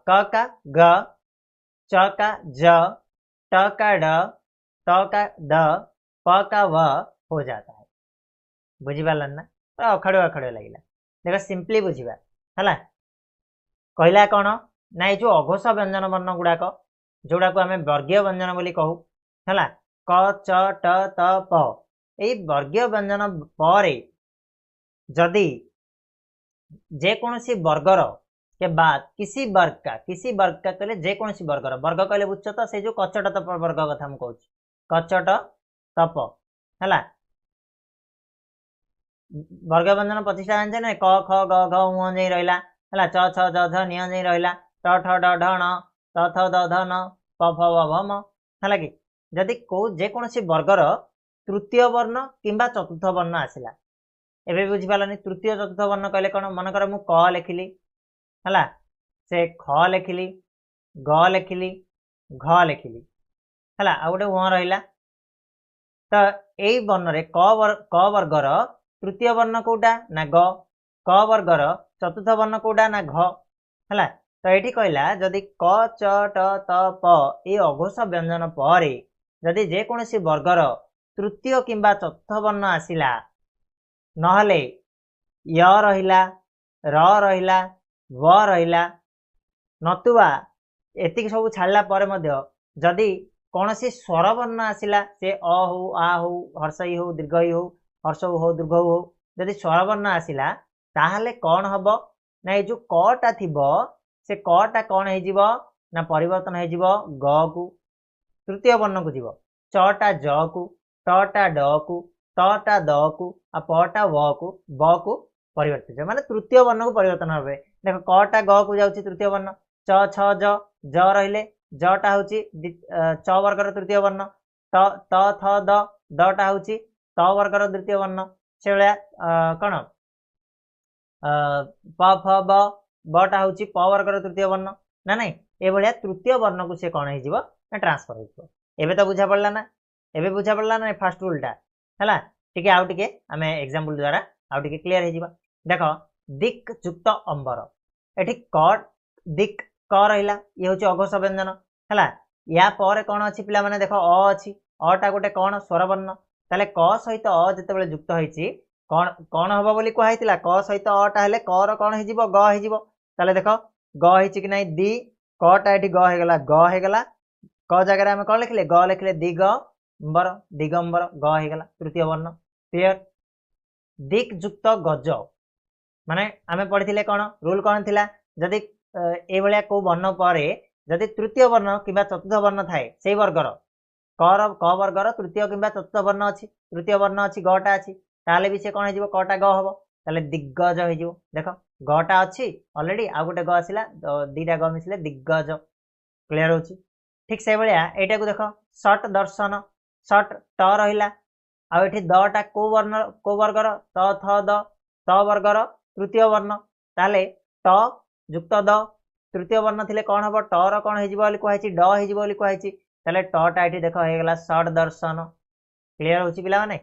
क का ग च का ज ट का ड त का द प का व हो जाता है बुझी पारलन ना अखड़े अखड़े लगिला देखो सिंपली बुझिबा हला कहला कोन ना ये जो अघोष व्यंजन वर्ण गुड़ाक जोड़ा को आम वर्गीय व्यंजन बोली कहू है क च ट त प यही वर्गीय व्यंजन पर जदि जेकोसी वर्गर के बाद किसी वर्ग का कहले जेकोसी वर्गर वर्ग कहले बुझ तो से जो कचट तप वर्ग कथा मुझे कहूँ कचट तप है वर्ग व्यंजन 25 जाने ना क ख ग घ उ जाई रहा है च छ ज झ नि जाई रहा ट ठ ड ढ ण त थ द ध न प फ ब भ म है कि जदि को जेकोसी वर्गर तृतीय वर्ण किंबा चतुर्थ वर्ण आसला एबे बुझिपारनी तृतीय चतुर्थ वर्ण कहले कौन मनकर मु क लिखिली है से ख लिखिली ग लिखिली घ लिखिली है आ गोटे उ रहा तो यही वर्ण रे क वर्गर तृतीय वर्ण कोटा ना ग क वर्गर चतुर्थ वर्ण कोटा ना घ है तो ये कहला जदि क च ट त प ये अघोष व्यंजन पर जदि जेकोसी वर्गर तृतीय किंबा चतुर्थ वर्ण आसला नहले य रहिला र रहिला व रहिला नतुवा एतिक सब छाड़ला पर मध्य जदि कौनसी स्वर वर्ण आसला से अ हो आ हो हर्षई हो दीर्घई हो हर्ष हो दीर्घ हो जदि स्वर वर्ण आसला ताहले कौन हम ना ये जो कटा थिबो से कटा कौन हो ना परिवर्तन हो ग को तृतीय वर्ण को जीव चटा ज को टटा ड को तटा द को आ पटा व को ब को परिवर्तित माने तृतीय वर्ण को परिवर्तन हे देख कटा ग को जाउची तृतीय वर्ण च छ ज रहिले जटा हूँ च वर्गर तृतीय वर्ण त थ द दटा हूँ त वर्गर द्वितीय वर्ण से भाया कौन प फ ब बटा हूँ प वर्गर तृतीय वर्ण ना नहीं ये भाया तृतीय वर्ण को से कौन हो ट्रांसफर हो एबे तो बुझा पड़ला ना एबे बुझा पड़ला ना फास्ट रूलटा है टिके आउ टिके आम एग्जांपल द्वारा आउ टिके क्लियर हो देख दिक् युक्त अंबर एठी क दिक् क रहा ये हूँ अघोष व्यंजन है या पर कौन अच्छी पिला माने देख अ अच्छी अटा गोटे कौन स्वर वर्ण ताले क सहित अ जिते युक्त होती कौन कौन हम बोली कहला क सहित अटा हेले कर कौन हो ग हो ताले देख ग हो कि ना दी कटा ये ग होगला ग होगला क जगह आम कौन लिखले ग लिखले दिगंबर दिगंबर ग होगला तृतीय वर्ण क्लियर दिक् युक्त गज माने आम पढ़ी कौन रूल कौन थिला जदि ए भलिया को वर्ण पर जदि तृतीय वर्ण किंबा चतुर्थ वर्ण थाए से वर्गर क वर्गर तृतीय किंबा चतुर्थ वर्ण अच्छी तृतीय वर्ण अच्छी गटा अच्छी ताले भी से कौन हो कटा ग हम ताले दिग्गज हो देख गटा अच्छी ऑलरेडी आ गोटे ग आसला दीटा ग मिसले दिग्गज क्लियर हो ठीक से भाया यहाँ को देख सट दर्शन सट ट रहा आठी दटा को वर्ण को वर्गर त थ द त वर्गर तृतीय वर्ण ताले ट युक्त द तृतीय वर्ण थिले कौन हम टर कौन हो कहुई ड हो कहुई ताले टटा ये देख होगा सट दर्शन क्लियर हो पिला माने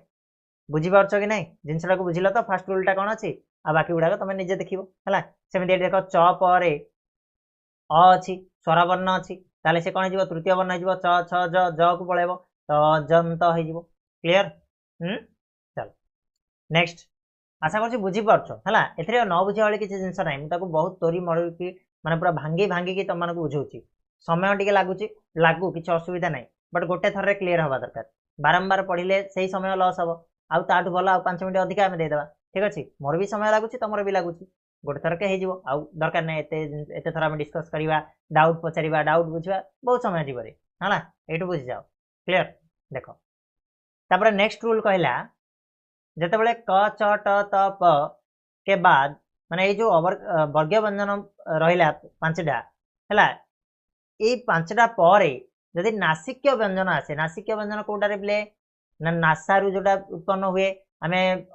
बुझीपार कि ना जिनसा को बुझिल तो फास्ट रूलटा कौन अच्छी आ बाकी गुड़ाक तुम निजे देख है सेमती देख च पर अ अच्छी स्वर वर्ण अच्छी ताले से कौन हो तृतीय वर्ण हो च छ ज को पलैब तो जंत हो क्लियर चल नेक्स्ट आशा कर बुझीपार है ए न बुझा भाई किसी जिनस ना मुझे बहुत तोरी मड़ी माने पूरा भांगी भांगिकी तुम मानक बुझाऊँ समय टी लगुच लागू किसी असुविधा ना बट गोटे थर क्लीयर हवा दरकार बारंबार पढ़ले से समय लस हम आउ ताठू भल आ 5 मिनट अधिक आम देदेबा ठीक अच्छे मोर भी समय लगुच तुम भी लगुच गोटे थरक हो दरकार ना एत थर आम डिस्कस करवा डाउट पचार डाउट बुझा बहुत समय जीवन है ये बुझी जाओ क्लीयर देख तापर नेक्स्ट रूल कहला जिते बड़े क च ट त प के बाद माने ये जो वर्गीय व्यंजन रहा 5टा है ये 5टा पर जदि नासिक्य व्यंजन आसे नासिक्य व्यंजन कौटारे बोले ना नासारू जोटा उत्पन्न हुए आम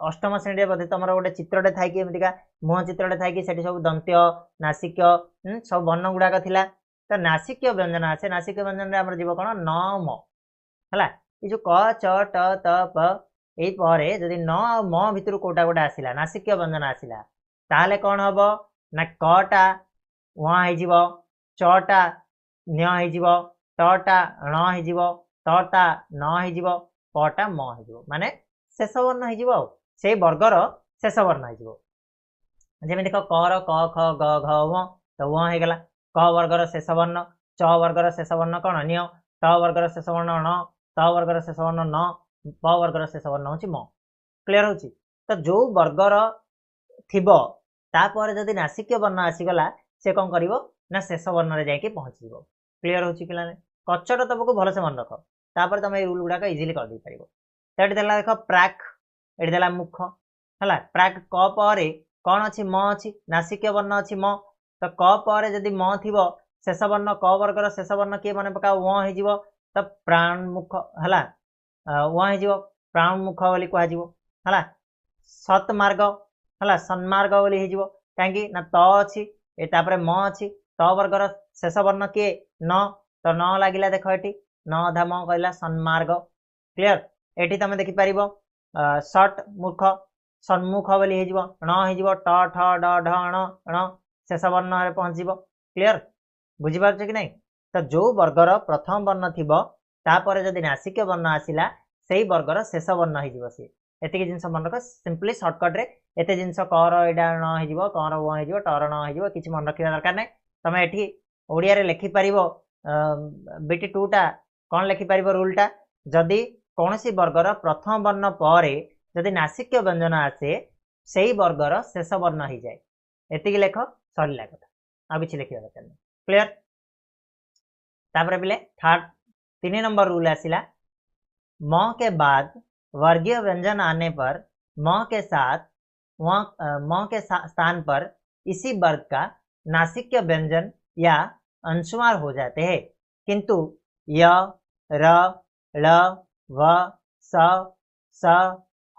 अष्टम श्रेणी बोधे तुम गोटे चित्रटे थी एमतीका मुह चित्रटे थी सब दंत्य नासिक्य सब वर्ण गुड़ाक थिला तो नासिक्य व्यंजन आसे नासिक्य व्यंजन आम जीव कौन न म है ये जो क च ट त प यही पर जदि न म भितर कोटा गोटे आसला नासिक्य व्यंजन आसला ताहले कौन हम ना कटा वहाँ हो चटा न्य हो टटा ण हो तटा न हो पटा म हो माने शेष वर्ण हो से वर्गर शेष वर्ण हो जमी देख कर क ख ग घ तो वहाँ होगला क वर्गर शेष वर्ण, च वर्गर शेष वर्ण कौन निय, ट वर्गर शेष वर्ण ण, त वर्गर शेष वर्ण न, प वर्गर शेष वर्ण होची म। क्लियर होची। तो जो वर्गर थिबो तापर जदि नासिक्य वर्ण आसीगला से कौन करिवो ना शेष वर्ण रे जाके पहुंचीबो। क्लियर होची पिलाने। कच्चट तबको भलसे मन रख, तापर तुम रूल गुड़ाक इजिली कर दे पारिबो। तो ये देला देख प्राक, ये देला मुख हला, प्राक क पर कौन अच्छी म अच्छी नासिक्य वर्ण अच्छी म, तो क पर जदि म थिबो शेष वर्ण क वर्गर शेष वर्ण किए मन पका व हो, तो प्राण मुख हला व हो, प्राण मुख बोली कह हला। सतमार्ग हला सन्मार्ग बोली हो कहीं ना त अच्छी तापर म अच्छी, त वर्गर शेष वर्ण किए न, तो न लगिला देख ये न अधा म कहला सन्मार्ग। क्लियर। एटी तुम देखिपर सट मुख सन्मुख बोली हो ण हो, ट ठ ड ढ ण शेष वर्ण पहुंचब। क्लियर बुझीपार कि नहीं। तो जो वर्गर प्रथम वर्ण थी तापर जदि नासिक्य वर्ण आसला से वर्गर शेष वर्ण हो सी। एतिक जिनस मन रख सिंपली सर्टकट रे एते जिनस कर यहाँ न हो कर वो हो टर न हो कि मन रखा दरकार ना। तुम ये ओडिया रे लिखिपर बीटी टूटा कौन लिखिपर रूलटा, जदि कौन सी वर्गर प्रथम वर्ण पर जदि नासिक्य व्यंजन आसे से वर्गर शेष वर्ण हो जाए। एतिक लेख सरला कथा आ कि लिखा दरकार नहीं। क्लियर। तापर पिले थर्ड 3 नंबर रूल आसिला म के बाद वर्गीय व्यंजन आने पर म के साथ म के स्थान पर इसी वर्ग का नासिक्य व्यंजन या अनुस्वार हो जाते हैं, किंतु य र ल व स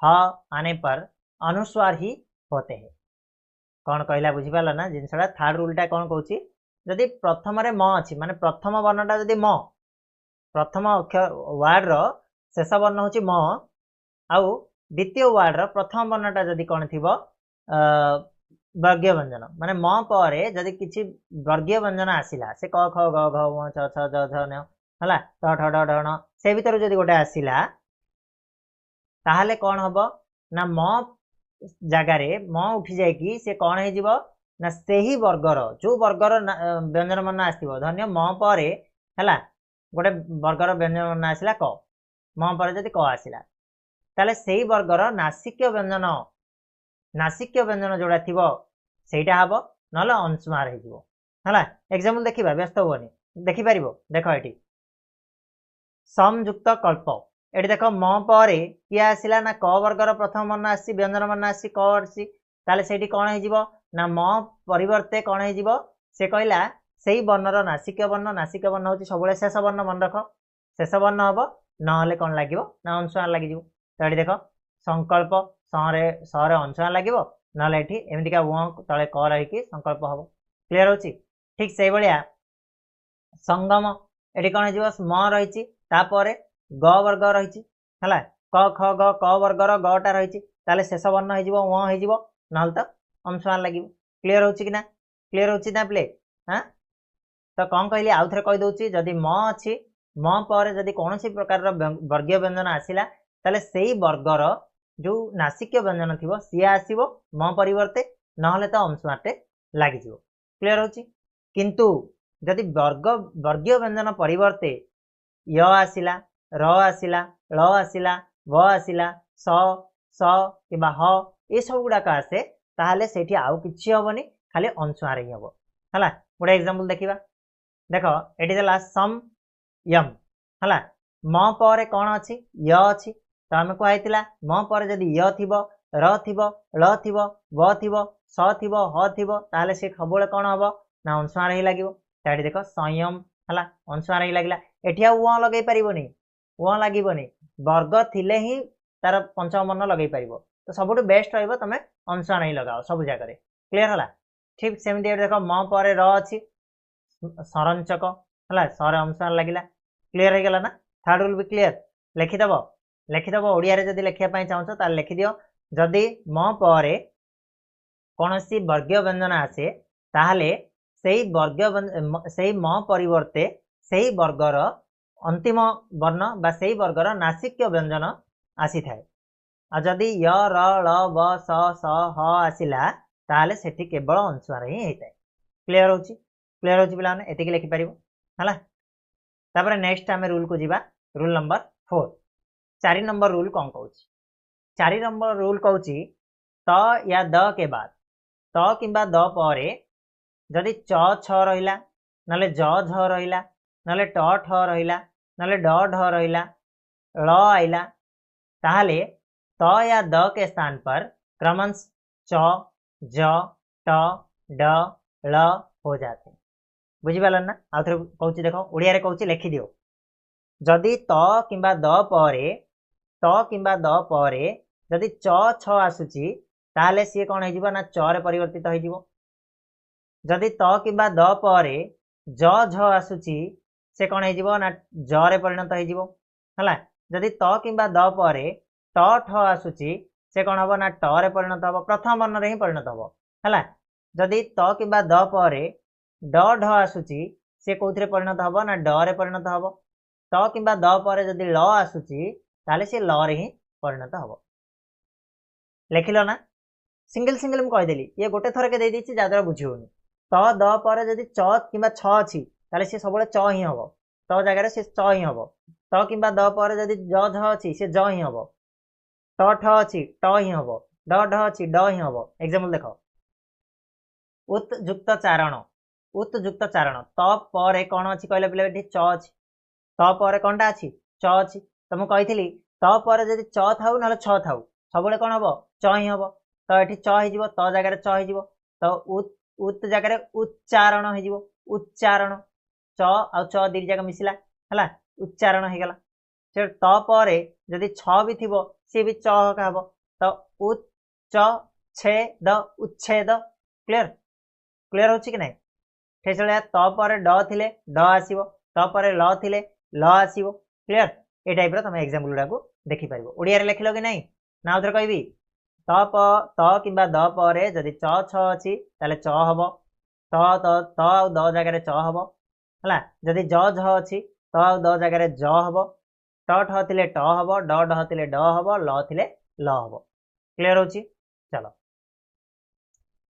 ह आने पर अनुस्वार ही होते हैं। कौन कहला बुझीपाल ना जिनसा थर्ड रूलटा कौन कहूँ, जदि प्रथम रे म अच्छी माने प्रथम वर्णटा जदि म प्रथम अक्षर वार्ड रो शेष वर्ण होची म, आउ द्वितीय वार्ड रो प्रथम वर्णटा जदि कौन थी वर्गीय व्यंजन माने म पर जदि किसी वर्गीय व्यंजन आसिला से क ख ग घ ङ छ छ ज झ न हला ट ठ ड ढ ण से भीतर जदि गोटे आसिला ताहले कौन हबो ना म जगार म उठी जाएगी से कौन हो ना से ही वर्गर जो वर्गर व्यंजन वर्ण आसो धन्य म पर है गोटे वर्गर व्यंजन वर्ण आसला क म पर जदि क आसला ताले से ही वर्गर नासिक्य व्यंजन जोड़ा थी सेटा हम ना अंशुमार है। एग्जाम्पल देखा व्यस्त हुआ देखिपर देख ये समयुक्त कल्प ये देख म पर किए आसला ना क वर्गर प्रथम वर्ण आसी व्यंजन वर्ण आसी क आसी ताले सेठी कौन हो ना म परिवर्ते कौन हो से कहला से ही वर्णर नासिक्य वर्ण हूँ सब शेष वर्ण मन रख शेष वर्ण हम ना कौन लगे ना अंशुमार लगे। तो ये देख संकल्प सरे अंशुमार लगे ना ये एमतीका वो तले क रही संकल्प हम। क्लीयर हो ठीक से भाया संगम ये कौन हो म रही ग वर्ग रही है क ख ग क वर्गर गटा रही शेष वर्ण हो ना तो अंशुमार लगे। क्लीयर हो कि ना क्लीयर हो ना प्ले हाँ। तो कौन कहली आउ थे कहीदे जदि म अच्छी म पर जदि कौन सी प्रकार वर्गीय व्यंजन आसला ताले से वर्गर जो नासिक्य व्यंजन थी सी आसो म परिवर्ते ना तो अंशुमारटे लगे। क्लीयर हो किंतु जदि वर्गीय व्यंजन परिवर्ते य आसला र आसला ल आसला व आसला स कि ह ये सब गुड़ाक आसे ताहले सेठी आउ किछि हबनी खाली अंशुमार ही हम है। गोटे एग्जांपल देखिबा देख ये देला सम यम है म पर कौन अच्छी य अच्छी तो आम कहला म पर जदि य थी र थी ल थी व थी स थी ह थी ताहले से सब कौन हम ना अंशुमार ही लगे। तो देख संयम है अंशुमार ही लगे एटी आ लगे पारनी वो लगे वर्ग थिले ही तार पंचम वर्ण लगे पार तो सब बेस्ट रुम अंशुमार ही लगाओ सब जगह। क्लीयर है ठीक सेमती देख म पर र अच्छी संरचक है सर अंशुमार लगे। क्लीयर हो गला ना थर्ड रूल भी क्लीयर लिखिदेव ओडिया रे जदि लिखापी चाहूँ तो लिखिदि जदि म पर कौन सी वर्गीय व्यंजन आसे ताहले से म परिवर्ते से वर्गर अंतिम वर्ण बा से वर्गर नासिक्य व्यंजन आसी थाए आ जदि य र ल व स ह आसला ताहले सेठी केवल अंशुमार ही होता है। क्लीयर हो क्लियर होची पिला माने एतिकी लिखि परिबो हला तापर नेक्स्ट आमे रूल को जीवा रूल नंबर 4 4 नंबर रूल कोन कहूची 4 नंबर रूल कहूची त या द के बाद त किंबा द परे जदि च छ रहिला नले ज झ रहिला नले ट ठ रहिला नले ड ढ रहिला ळ आइला ताहले त या द के स्थान पर क्रमश च ज ट ड ळ हो जाते बुझिपारल ना आउ थे कहूची देखो ओडिया रे कहूची लिखि दियो जदि त किंबा द परे जदि च छ आसुची ताहले सी कोन हे जिवो ना च रे परिवर्तित हो जिवो जदि त किंबा द परे ज झ आसुची से कोन हे जिवो ना ज रे परिणत हो जिवो हला जदि त किंबा द परे ट ठ आसुची से कोन हबो ना ट रे परिणत हबो प्रथम वर्ण रे ही परिणत हबो हला जदि त किंबा द परे ड ढ आसुची से कोथरे परिणत हबो ना ड रे परिणत हबो त किंबा द परे जदि ल आसुची ताले से ल रे ही परिणत हबो लिखिलो ना सिंगल सिंगल मु कहि देली ये गोटे थर के दे दिछि जादरा बुझी होनी त द परे जदि च किंबा छ अछि ताले से सबले च ही हबो त जगह रे से च ही हबो त किंबा द परे जदि ज झ अछि से ज ही हबो त ठ अछि ट ही हबो ड ढ अछि ड ही हबो एग्जांपल देखो उत युक्त चारण त परे कोन अछि कहले पिले एठी च अछि त परे कोनटा अछि च अछि त मु कहिथिली त परे जदि च थाउ नले छ थाउ सबले कोन हबो च ही हबो त एठी च ही जिवो त जगह रे च ही जिवो त उत जगह रे उच्चारण हे जिवो उच्चारण च आ च दी जगह मिसिला हला उच्चारण हे गला से त परे जदि छ भी थिबो से भी च का हबो त उच्च छेद उच्छेद क्लियर क्लियर होची कि नै ठेसले त परे ड थिले ड आसीबो त परे ल थिले ल आसीबो क्लियर ए टाइप रो तमे एग्जांपल गुडा को देखि पारिबो ओडिया रे लिखिलो कि नै ना उधर कहबी त किंबा द परे जदि च छ अछि ताले च हबो त आ द जगह रे च हबो हला जदि ज झ अछि त आ द जगह रे ज हबो ट ठ थिले ट हबो ड ढ थिले ड हबो ल थिले ल हबो क्लियर होची चलो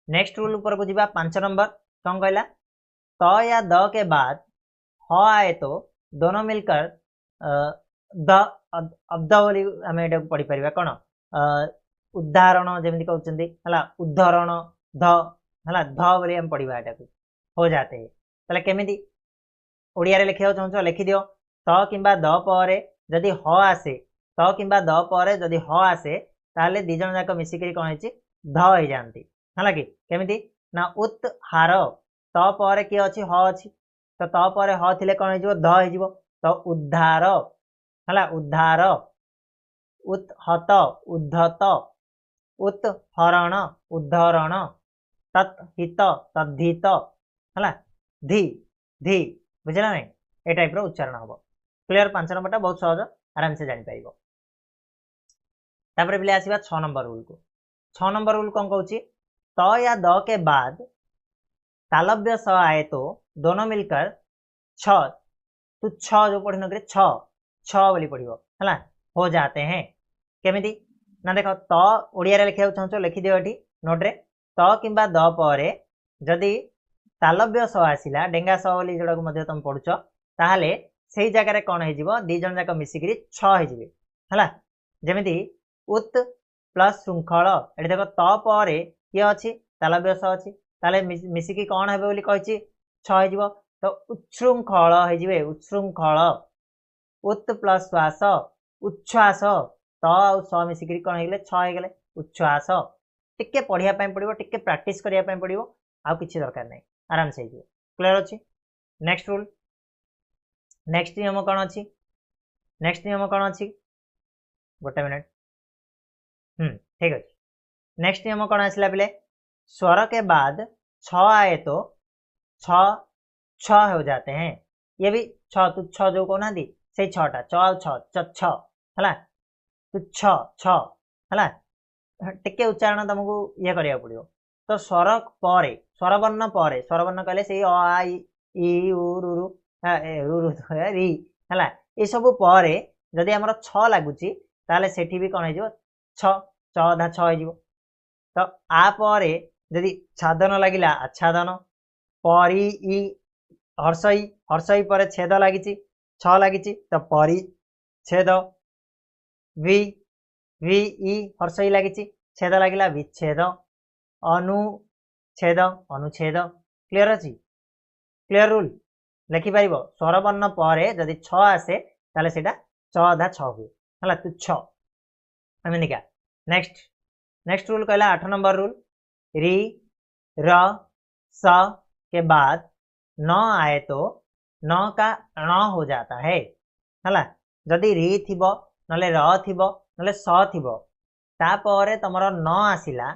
नेक्स्ट रूल ऊपर को जीवा 5 नंबर कौन कहला त या द के बाद ह आए तो दोनों मिलकर द अब्दावली हमें एटा पढ़ी परिबा कोन उदाहरण जेमिति कहउचंदी हला उदाहरण ध हला ध बोली हम पढ़िबा एटा को हो जाते हैं तले केमिति ओडिया रे लिखियो चाहछो लिखि दियो त किंबा द परे जदि ह आसे त किंबा द परे जदि ह आसे ताले दी जन जाक मिसिकरी कोन हेची ध हे जानती हला कि केमिति ना उत हार त परे कि अछि ह अछि तो त परे ह थिले कोन हे जिवो ध हे जिवो तो उद्धार हला उद्धार उत हत उद्धत उत हरण उद्धरण तत हित तद्धित हला धी धी बुझला नै ए टाइप रो उच्चारण हबो क्लियर 5 नंबर टा बहुत सहज आराम से जानि पाइबो तापर बिले आसीबा 6 नंबर रूल को 6 नंबर रूल कोन कहउची त या द के बाद तालव्य स आए तो दोनों मिलकर छ तू छ जो पढ़ी न करे छ बोली पढ़िबो हला हो जाते हैं केमिति ना देखो त ओडिया रे लिखियो चाहछो लिखि दियो एठी नोट रे त किंबा द परे जदि तालव्य स आसिला डेंगा स बोली जोडा को मध्ये तुम पढुछो ताहाले सेही जगह रे कोन हे जिवो दी जन जाक मिसिकरी छ हे जिवे हला जेमिति उत प्लस श्रृंखल एठी देखो त परे के अछि तालव्य स अछि ताले मिसिकी कोन हेबे बोली कहिछि छ हे जिवो तो उच्छृंखल हे जिवे उच्छृंखल उत प्लस श्वास उच्छ्वास त आ स मिसिकरी कोन हेगले छ हे गेले उच्छ्वास टिके पढिया पय पडिबो टिके प्रैक्टिस करिया पय पडिबो आ किछि दरकार नै आराम से हिजो क्लियर अछि नेक्स्ट रूल नेक्स्ट नियम कोन अछि गोटे मिनिट ठीक अछि नेक्स्ट नियम कोन आसिला बिले स्वर के बाद छ आए तो छ हो जाते हैं ये भी छ तू छ जो कोना दी से छटा छ हला तू छ हला टिके उच्चारण तुमको ये करिया पड़ियो तो स्वर परे स्वरवर्ण कहले से अ आ इ उ रु रु रि हला ए सब परे जदि हमर छ लागुची ताले सेठी भी कोन हे जो छ धा छ हे जिवो तो आ परे जदि छादन लागिला आच्छादन परि इ हर्षई हर्षई पर छेद लगी छ लगी तो परिच्छेद वि वि ई हर्षई लगी छेद लगिला विच्छेद अनुच्छेद अनुच्छेद क्लियर अच्छी क्लियर रूल लिखिपर स्वरवर्ण पर जदि छ आसे ताले सेटा छ अधा छ हुए है तुच्छ एमतिका नेक्स्ट नेक्स्ट रूल कहला 8 नंबर रूल री र स के बाद न आए तो न का ण हो जाता है जदि री थिबो नले र थिबो नले स थिबो तापर तमर न आसिला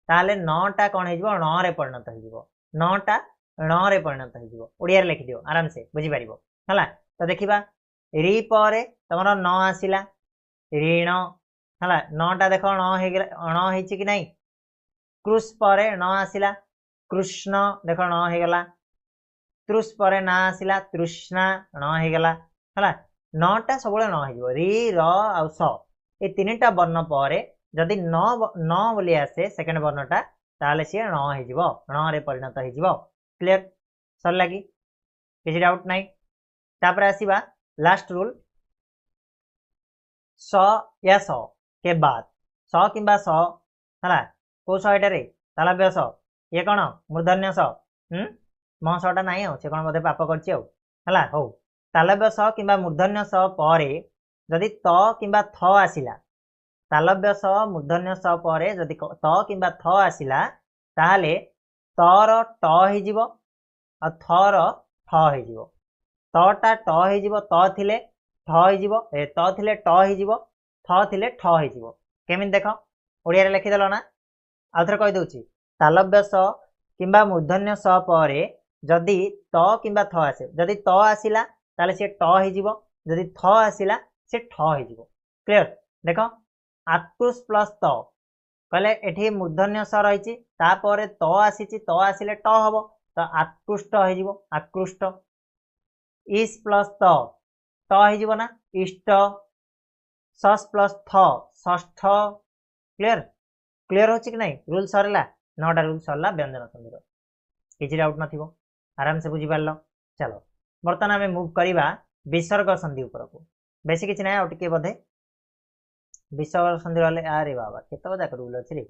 ताले नटा कौन हो ण रे परिणत हो नटा ण रे परिणत हो ओडिया रे लिखि दियो आराम से बुझी पारिबो हला तो देखिबा री पर तमर न आसिला ऋण हला नटा देख ण हेछि कि नहीं क्रुश पर न आसिला कृष्ण देख ण हे गला तृष पर ना आसिला तृष्णा ण हे गला हला नटा सबले न हेजिवो री र आ स ए तीनटा वर्ण पर जदि न बोली आसे सेकंड वर्णटा ताले सी ण हेजिवो ण रे परिणत हेजिवो क्लियर सर लगी किसी डाउट नहीं तापर आसीबा लास्ट रूल स या स के बाद स किंबा स हला को सयटा रे तालव्य स ये कौन मूर्धन्य स म सटा नहीं हो से कौन बोधे पाप करछि हो हला हो तालव्य स किंबा मूर्धन्य स पर जदि त किंबा थ आसिला तालव्य स मूर्धन्य स पर जदि त किंबा थ आसिला ताले तर ट हेजिवो आ थर ठ हेजिवो तटा ट हेजिवो त थिले ठ हेजिवो ए त थिले ट हेजिवो थ थिले ठ हेजिवो केमिति देख ओडिया रे लिखि देलो ना आउथरे कहि दउची तालव्य स किंबा मूर्धन्य स पर जदि त किंबा थ आसे जदि त आसिला ताले से ट हेजिवो जदि थ आसिला से ठ हेजिवो क्लियर देख आत्पुरुष प्लस त कहले एठी मूर्धन्य स रहिछि तापर त आसीछि त आसिले ट हबो तो आत्कृष्ट हेजिवो आकृष्ट इस प्लस त हेजिवो ना इष्ट सस प्लस थ षष्ठ क्लियर क्लियर होछि कि नहीं रूल सरला 9टा रूल सरला व्यंजन संधिर किछि डाउट नथिबो आराम से बुझी पारलो चलो बर्तमान आमे मूव करिबा विसर्ग संधि ऊपर को बेसी किछि नै आ टिके बधे विसर्ग संधि वाले अरे बाबा केतो जाक रूल अछि रे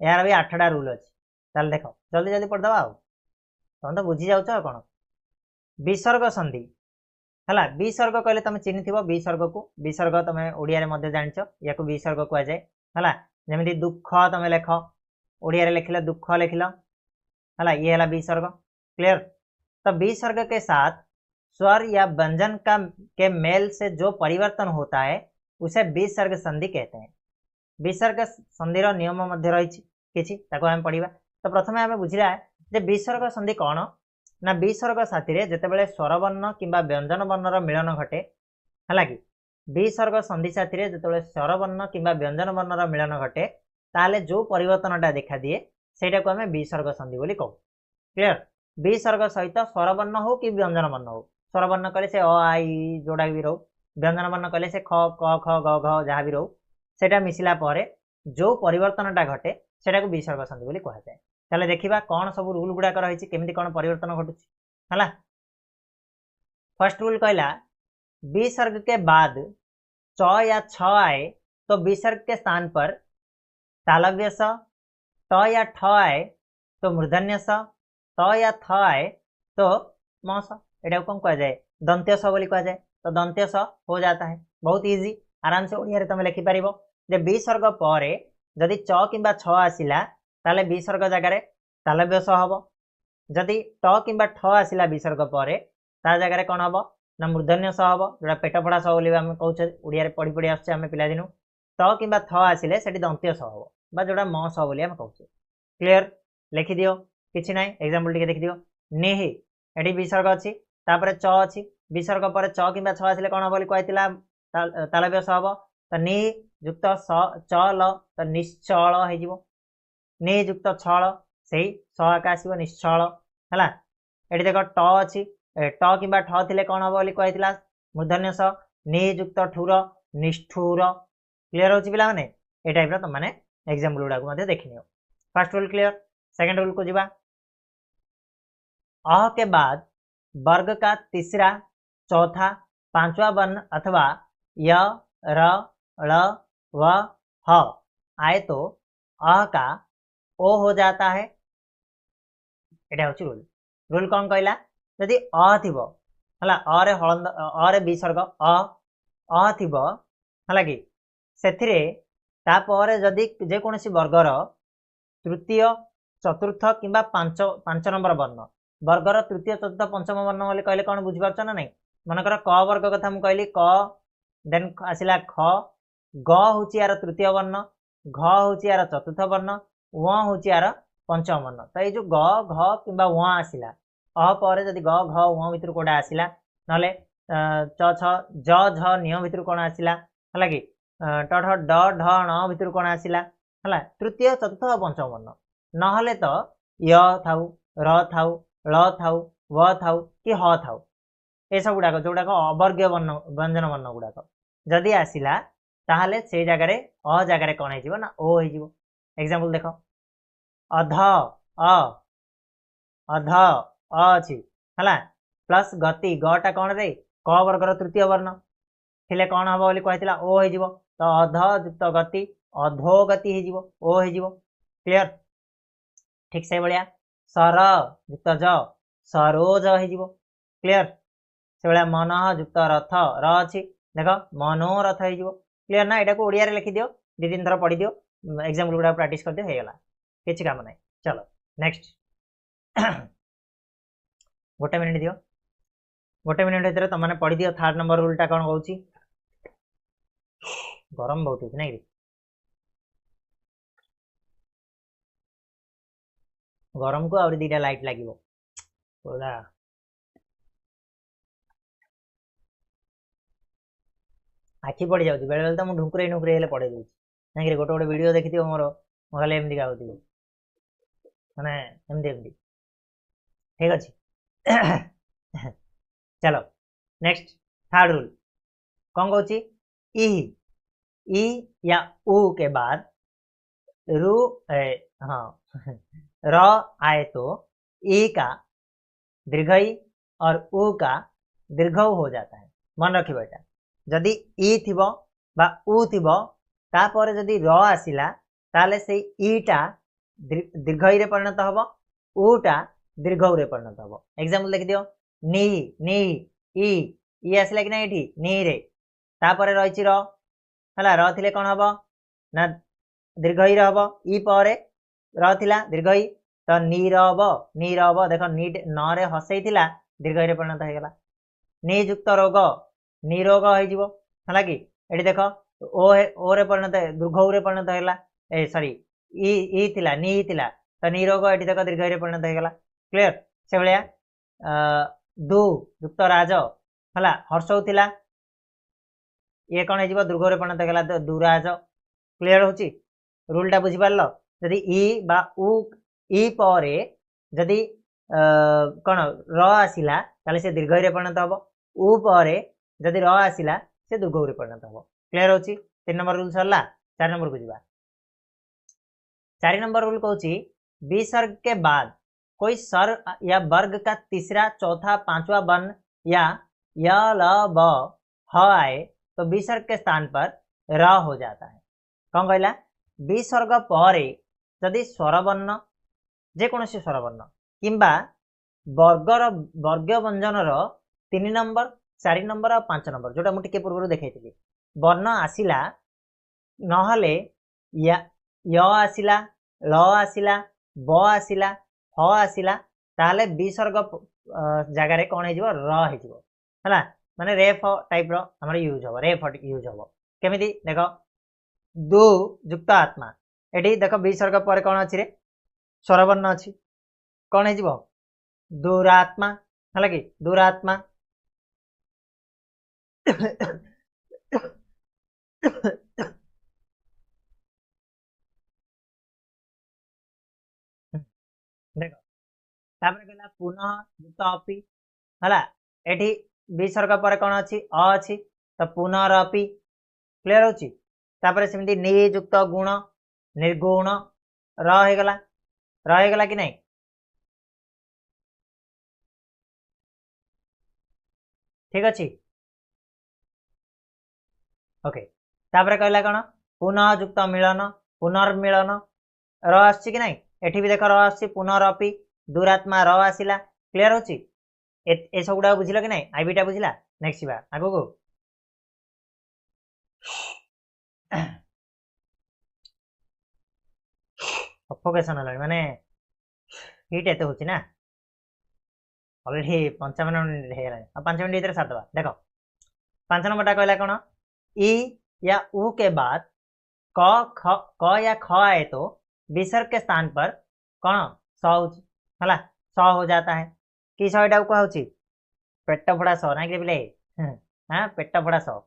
यार भी 8टा रूल अछि चल देखो जल्दी जल्दी पढ़ दबा आ तुम तो बुझी जाउछ कोन विसर्ग संधि हला विसर्ग कहले तुम चिन्ह थिबो विसर्ग को विसर्ग तुम ओडिया रे मध्ये जानछो याको विसर्ग को जाय हला जेमिति दुख तुम लेख ओडिया रे लिखले दुख लिखलो हला ये हला विसर्ग क्लियर तो विसर्ग के साथ स्वर या व्यंजन का के मेल से जो परिवर्तन होता है उसे विसर्ग संधि कहते हैं विसर्ग संधि रो नियम मध्ये रहिछि किछि ताको हम पढिबा तो प्रथमे हमें बुझिला जे विसर्ग संधि कोन ना विसर्ग साथी रे जेतेबेले स्वरवर्ण किंबा व्यंजन वर्णर मिलन घटे हला कि विसर्ग संधि साथी रे जेतेबेले स्वरवर्ण किंबा व्यंजन वर्णर मिलन घटे ताले जो परिवर्तनटा देखा दिए सेटा को हमें विसर्ग संधि बोली कहू क्लियर विसर्ग सहित स्वरवर्ण हो कि व्यंजन वर्ण हो स्वरवर्ण कहले से अ आ इ जोडा भी रहू व्यंजन वर्ण कहले से ख क ख ग घ जहाँ भी रहू सेटा मिसिला परे जो परिवर्तनटा घटे सेटा को विसर्ग संधि बोली कहा जाए ताले देखिबा कोन सब रूल गुडा कर रहिछि केमिति कोन परिवर्तन घटुछि हला फर्स्ट रूल कहला विसर्ग के बाद च या छ आए तो विसर्ग के स्थान पर तालव्य स त या ठ आए तो मूर्धन्य स त या थ आए तो म स एटा कौन कहा जाए दंत्य स बोली कहा जाए तो दंत्य स हो जाता है बहुत इजी आराम से ओडिया रे तुम लिखि परिबो जे विसर्ग परे जदि च किंबा छ आसिला ताले विसर्ग जगह रे तालव्य स हबो जदि ट किंबा ठ आसिला विसर्ग परे ता जगह रे कोन हबो ना मूर्धन्य स हबो जोडा पेट पड़ा स बोली हम कहउछ ओडिया रे पढी पढी आछे हम पिला दिनु ट किंबा थ आसिले सेठी दंत्य स हबो बा जोडा म स बोली हम कहउछ क्लियर लिखि दियो किछि नै एग्जांपल टिके देखि दियो नेहि एठी विसर्ग अछि तापरे च अछि विसर्ग पर च किंबा छ आसिले कोन बोली कहैतिला तालव्य स हबो त नि युक्त स च ल त निश्चल हे जिवो नि युक्त छल सेही स आका आसीबो निश्चल हला एठी देखो ट अछि ट किंबा ठ थिले कोन हबो बोली कहैतिला मूर्धन्य स नि युक्त ठुर निष्ठुर क्लियर होछि पिला माने ए टाइप रो त माने एग्जांपल गुडा को मध्ये देखिनियो first rule clear second rule को जिबा अ के बाद वर्ग का तीसरा, चौथा, पांचवा वर्ण अथवा य, र, ळ, व, ह आए तो अ का ओ हो जाता है। एटा होची रूल। रूल कौन कहला? यदि अ थिबो हला अ रे हलंद अ रे विसर्ग अ थिबो हला कि सेथिरे ता परे जदि जे कोनोसी वर्गर तृतीय, चतुर्थ किंबा पांच नंबर वर्ण, वर्गर तृतीय, चतुर्थ, पंचम वर्ण बोली कहले कौन बुझी पारछ ना नहीं? मनकर क वर्ग कथा मु कहली क, देन आसिला ख, ग होची यार तृतीय वर्ण, घ होची यार चतुर्थ वर्ण, व होची यार पंचम वर्ण। तो ये जो ग, घ किंबा व आसिला अ पर जदि ग, घ, व भितर कोडा आसिला नले च, छ, ज, झ, न्य भितर कोन आसिला हला कि ट, ठ, ड, ढ, ण भितर कोन आसिला हला तृतीय, चतुर्थ और पंचम वर्ण। नहले तो य थाउ, र थाउ, ळ थाउ, व थाउ कि ह थाउ ए सब गुडाक जोडाक अवर्गीय वर्ण व्यंजन वर्ण गुडाक जदि आसिला ताहले से जगह रे अ जगह रे कोन हेजिवो ना ओ हेजिवो। एग्जांपल देखो अध अ अध अ अछि हला प्लस गति गटा कोन रे क वर्गर तृतीय वर्ण थिले कोन हबो बोली कहतिला ओ हेजिवो। तो अध युक्त गति अधोगति हेजिवो ओ हेजिवो। क्लियर? ठीक से भलिया सर युक्त ज सरोज हेजिवो। क्लियर? से भलिया मन युक्त रथ र अछि देख मनोरथ हेजिवो। क्लियर ना? एटा को ओडिया रे लिखि दियो, दि तीन थर पढि दियो, एग्जांपल गुडा प्रैक्टिस कर दियो हे गेला, किछि काम नै। चलो नेक्स्ट गोटे मिनिट दियो, गोटे मिनिट भीतर तुम मैंने पढ़ी दियो थर्ड नंबर रूलटा कौन कहूँ। गरम बहुत होती नहीं? गरम को आउरी दीटा लाइट लागिवो पूरा आखि पड़ जाऊँ बेले बेले तो मुझे ढुकुरे ढुकुरे हेल्ले पड़े दूसरी नहीं गोटे गोटे वीडियो देखी थी मोर मोबाइल एमती गाँव मैंने एमती एमती ठीक अच्छे। चलो नेक्स्ट थर्ड रूल कौन कहूँ ई या उ के बाद रू हाँ र आए तो ई का दीर्घई और उ का दीर्घऊ हो जाता है। मन रखी बेटा जदि ई थिबो बा उ थिबो तापर जदि र आसिला ताले से ईटा दीर्घई रे परिणत हबो उटा दीर्घऊ रे परिणत हबो। एग्जांपल देखि दियो नी नी ई आसिला कि ना एठी नी रे तापर रहिछि र हला र थिले कोन हबो ना दीर्घई रे हबो ई परे र थिला दीर्घई तो नीर हबो देखो नी न रे हसई थिला दीर्घई रे परिणत हो गला नियुक्त रोग निरोग हो हला कि एठी देखो ओ रे परिणत दीर्घऊ रे परिणत होला ए सॉरी ई थिला नी थिला तो निरोग एठी देखो दीर्घई रे परिणत हो गला। क्लियर? से भलिया दु युक्त राज हला हर्षौ थिला ये कौन हो दीर्घ रे परिणत हो गला दुराज। क्लियर होची? रूलटा बुझी पारलो जदि ई बा उ ई परे जदि कौन र आसिला ताले से दीर्घ रे परिणत हबो उ परे जदि र आसिला से दीर्घ रे परिणत हबो। क्लियर होची? 3 नंबर रूल सरला। 4 नंबर को जीवा। 4 नंबर रूल कहूची विसर्ग के बाद कोई स्वर या वर्ग का तीसरा, चौथा, पांचवा वर्ण या य ल ब ह आए तो विसर्ग के स्थान पर र हो जाता है। कौन कहला? विसर्ग परे जदि स्वरवर्ण जेकोसी स्वरवर्ण किंबा वर्गर वर्ग व्यंजन 3 नंबर, 4 नंबर और 5 नंबर जोटा मुझे पूर्व देखी वर्ण आसिला नहले य आसिला ल आसिला ब आसिला ह आसिला ताले विसर्ग जगह रे कौन हो र माने रेफ टाइप रो हमर यूज हो रेफ यूज हो केमिति देखो दु युक्त आत्मा एठी देखो विसर्ग पर कौन अछि रे स्वरवर्ण अछि कौन हो दुरात्मा हला कि दुरात्मा देखो तापर कहला पुनः युक्त अपि हला एठी विसर्ग पर कौन अछि अ अछि तो पुनरअपि। क्लियर होची? तापर सेमती नियुक्त गुण निर्गुण रह गला कि नहीं ठीक अच्छे ओके तापर कहला कौन पुनः युक्त मिलन पुनर्मिलन र आसी कि ना एठी भी देख र आसी पुनरअपि दुरात्मा र आसला क्लियर होची ए सबुडा बुझिल कि ना आईबीटा बुझिला नेक्स्ट बा आगो को सफोकेशन हला माने हीट एते होची ना ऑलरेडी 55 मिनिट हे गला 5 मिनिट भीतर साथ देख 5 नंबरटा कहला कौन ई या ऊ के बाद क या ख आए तो विसर्ग के स्थान पर कौन स हला स हो जाता है कि सटा कह पेट फोड़ा स ना कि बोले हाँ पेट फोड़ा स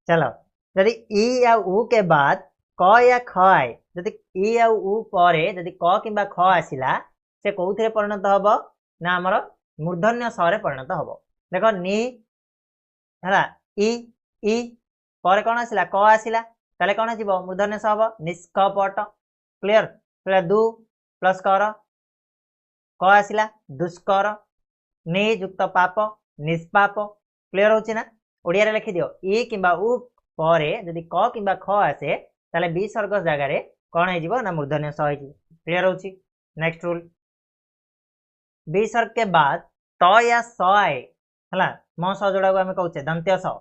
चलो यदि ई या ऊ के बाद क या ख आए यदि ई या ऊ पर यदि क कि ख आसला से कौन परिणत हम ना आमर मूर्धन्य स परिणत हम देख नि है ई पर कौन आसला क आसला ताले कौन हो मूर्धन्य स हम निष्कपट क्लियर दु प्लस कर क आसला दुष्कर नियुक्त पाप निष्पाप क्लियर होची ना ओडिया रे लिखि दियो ई किंबा उ पर यदि क किंबा ख आसे ताले विसर्ग जगह कौन हो ना मूर्धन्य स क्लियर होची नेक्स्ट रूल विसर्ग के बाद त या स आए है म स जोड़ा को कहते दंत्य स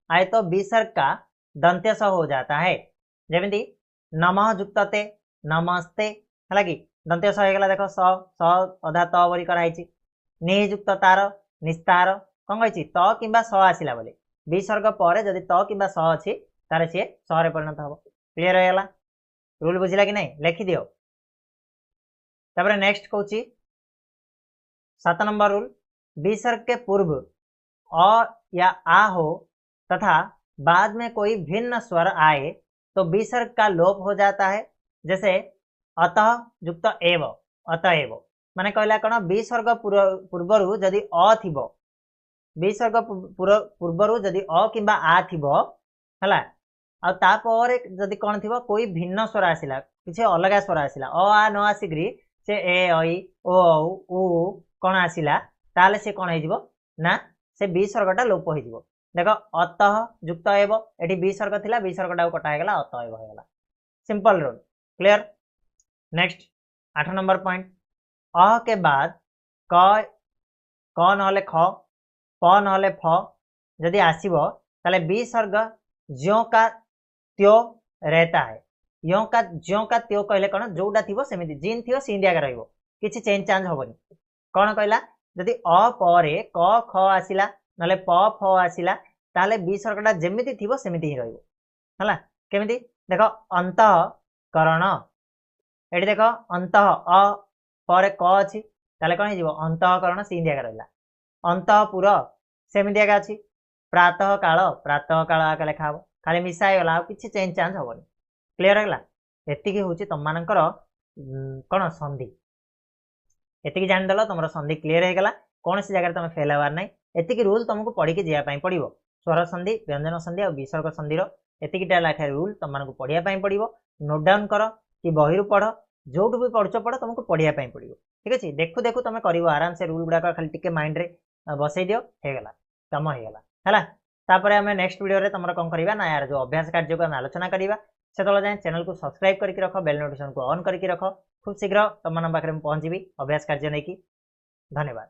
आए तो विसर्ग का दंत्य स हो जाता है जमी नमः युक्तते नमस्ते है कि दंत्य स होगा देख स स अधा त बोली कराई नियुक्त तार निस्तार कौन कही त कि स आसला बोले विसर्ग पर जदि त कि स अच्छी तार सी स परिणत हम क्लीयर होगा रूल बुझिला कि नहीं लिखि दियो तापर नेक्स्ट कहूँ 7 नंबर रूल विसर्ग के पूर्व अ या आ हो तथा बाद में कोई भिन्न स्वर आए तो विसर्ग का लोप हो जाता है जैसे अतः युक्त एव अतएव माने कहला कौन विसर्ग पूर्वर जदि अ थिबो विसर्ग पूर्वर जदि अ कि आ थिबो हला आ तापर जदि कौन थिबो कोई भिन्न स्वर आसिला किसी अलग स्वर आसिला अ आ न आसिकरी से ए ऐ ओ उ कौन आसिला ताले से कौन हो ना से विसर्गटा लोप हो देख अतः युक्त एव एटी विसर्ग थिला विसर्गटा कटागला अतएव होगला simple rule clear next 8 number point अ के बाद क नहले ख प नहले फ यदि आसीबो ताले विसर्ग ज्यों का त्यो रहता है ज्यों का त्यो कहले कौन जोटा थी सेमती जिन थी सींदी आगे रही किसी चेंज चांज हेनी कौन कहला जदि अ पर क ख आसला ना प फ आसला ताले विसर्गटा जमीती थी सेमती ही रहा केमी देख अंतःकरण ये देख अंत अ पर क अच्छी ताले कौन हो अंतःकरण सींदी आगे रहा अंतःपुर सेमती आगे अच्छी प्रातः काल आगे लेखा हम खाली मिसाई गला किसी चेंज चांज हेनी क्लीयर है एति हूँ तुम मानकर कौन संधि एति जानीदेल तुम संधि क्लीयर होगा कौन सी जगह तुम फेल हबार ना एति रूल तुमको पढ़ी जावाई पड़ो स्वर संधि व्यंजन संधि और विसर्ग संधि एतिकटा लेखा रूल तुमको पढ़ाई पड़ो नोट डाउन कर कि बही पढ़ जो भी पढ़ुच पढ़ तुमको पढ़ाई पड़ो ठीक अच्छे देखु देखु तुम कर आराम से रूल गुड़ाक खाली टिके माइंड रे बसई दियो होगला कम होगला है तापर आम नेक्स्ट वीडियो रे तुम कौन करवा ना यार जो अभ्यास कार्य को आम आलोचना करवा से जाए चैनल को सब्सक्राइब करके रख बेल नोटिफिकेशन को ऑन करके रख खूब शीघ्र तुम पाखे पहुँची अभ्यास कार्य नहीं धन्यवाद।